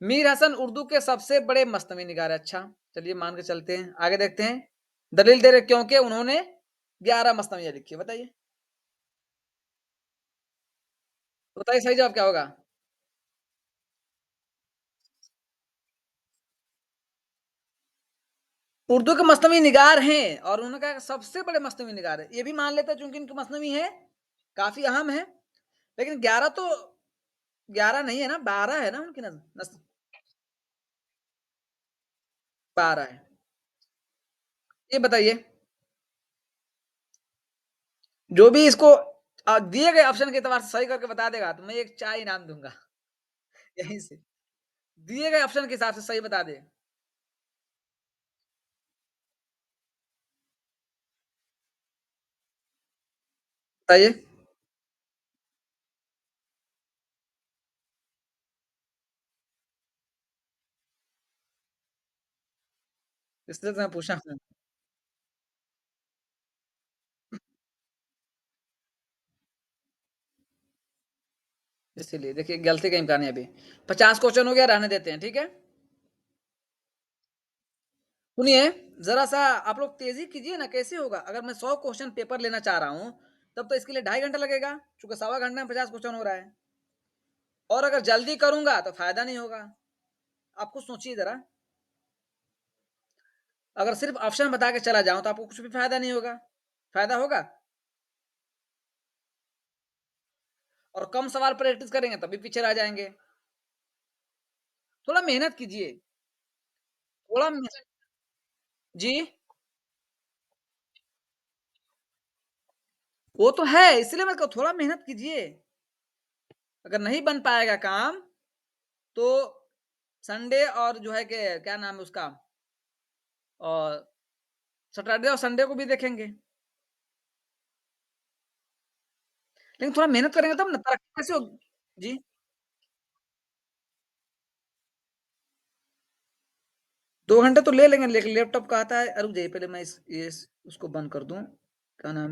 मीर हसन उर्दू के सबसे बड़े मसनवी निगार हैं। अच्छा, चलिए मान के चलते हैं। आगे देखते हैं। दलील दे रहे क्योंकि उन्होंने 11 मसनवियाँ लिखी है। बताइए? बताइए सही जवाब क्या होगा? उर्दू के मसनवी निगार हैं और उन्होंने कहा कि सबसे बड़े मसनवी निगार हैं। ये भी मान लेते हैं चूँकि इनके मसनवी हैं, काफ़ी अहम है। लेकिन 11 तो 11 नहीं है ना, 12 है ना उनकी नज़ नस्ल 12 है। ये बताइए, जो भी इसको दिए गए ऑप्शन के एतबार से सही करके बता देगा, तो मैं एक चाय इनाम दूँगा यहीं से। दिए गए ऑप्शन के हिसाब से सही बता दे। बताइए? इसलिए तो मैं पूछा हूँ। इसीलिए देखिए गलती का इम्कान है अभी। 50 क्वेश्चन हो गया, रहने देते हैं, ठीक है? सुनिए, ज़रा-सा आप लोग तेज़ी कीजिए ना, कैसे होगा? अगर मैं 100 क्वेश्चन पेपर लेना चाह रहा हूँ, तब तो इसके लिए ढाई घंटा लगेगा, चूँकि सवा घंटे में 50 क्वेश्चन हो रहा है। और अगर जल्दी करूँगा तो फ़ायदा नहीं होगा। आप खुद सोचिए ज़रा, अगर सिर्फ़ ऑप्शन बता के चला जाऊँ तो आपको कुछ भी फ़ायदा नहीं होगा। फ़ायदा होगा? और कम सवाल प्रैक्टिस करेंगे तब भी पीछे रह जाएँगे। थोड़ा मेहनत कीजिए, थोड़ा मे जी, वो तो है, इसलिए मैं थोड़ा मेहनत कीजिए। अगर नहीं बन पाएगा काम, तो संडे और जो है कि क्या नाम है उसका सैटरडे और संडे को भी देखेंगे। लेकिन थोड़ा मेहनत करेंगे तब ना, तरक्की कैसे होगी? जी, 2 घंटे तो ले लेंगे, लेकिन लैपटॉप का आता है रुक जाइए पहले मैं उसको बंद कर दूँ। क्या नाम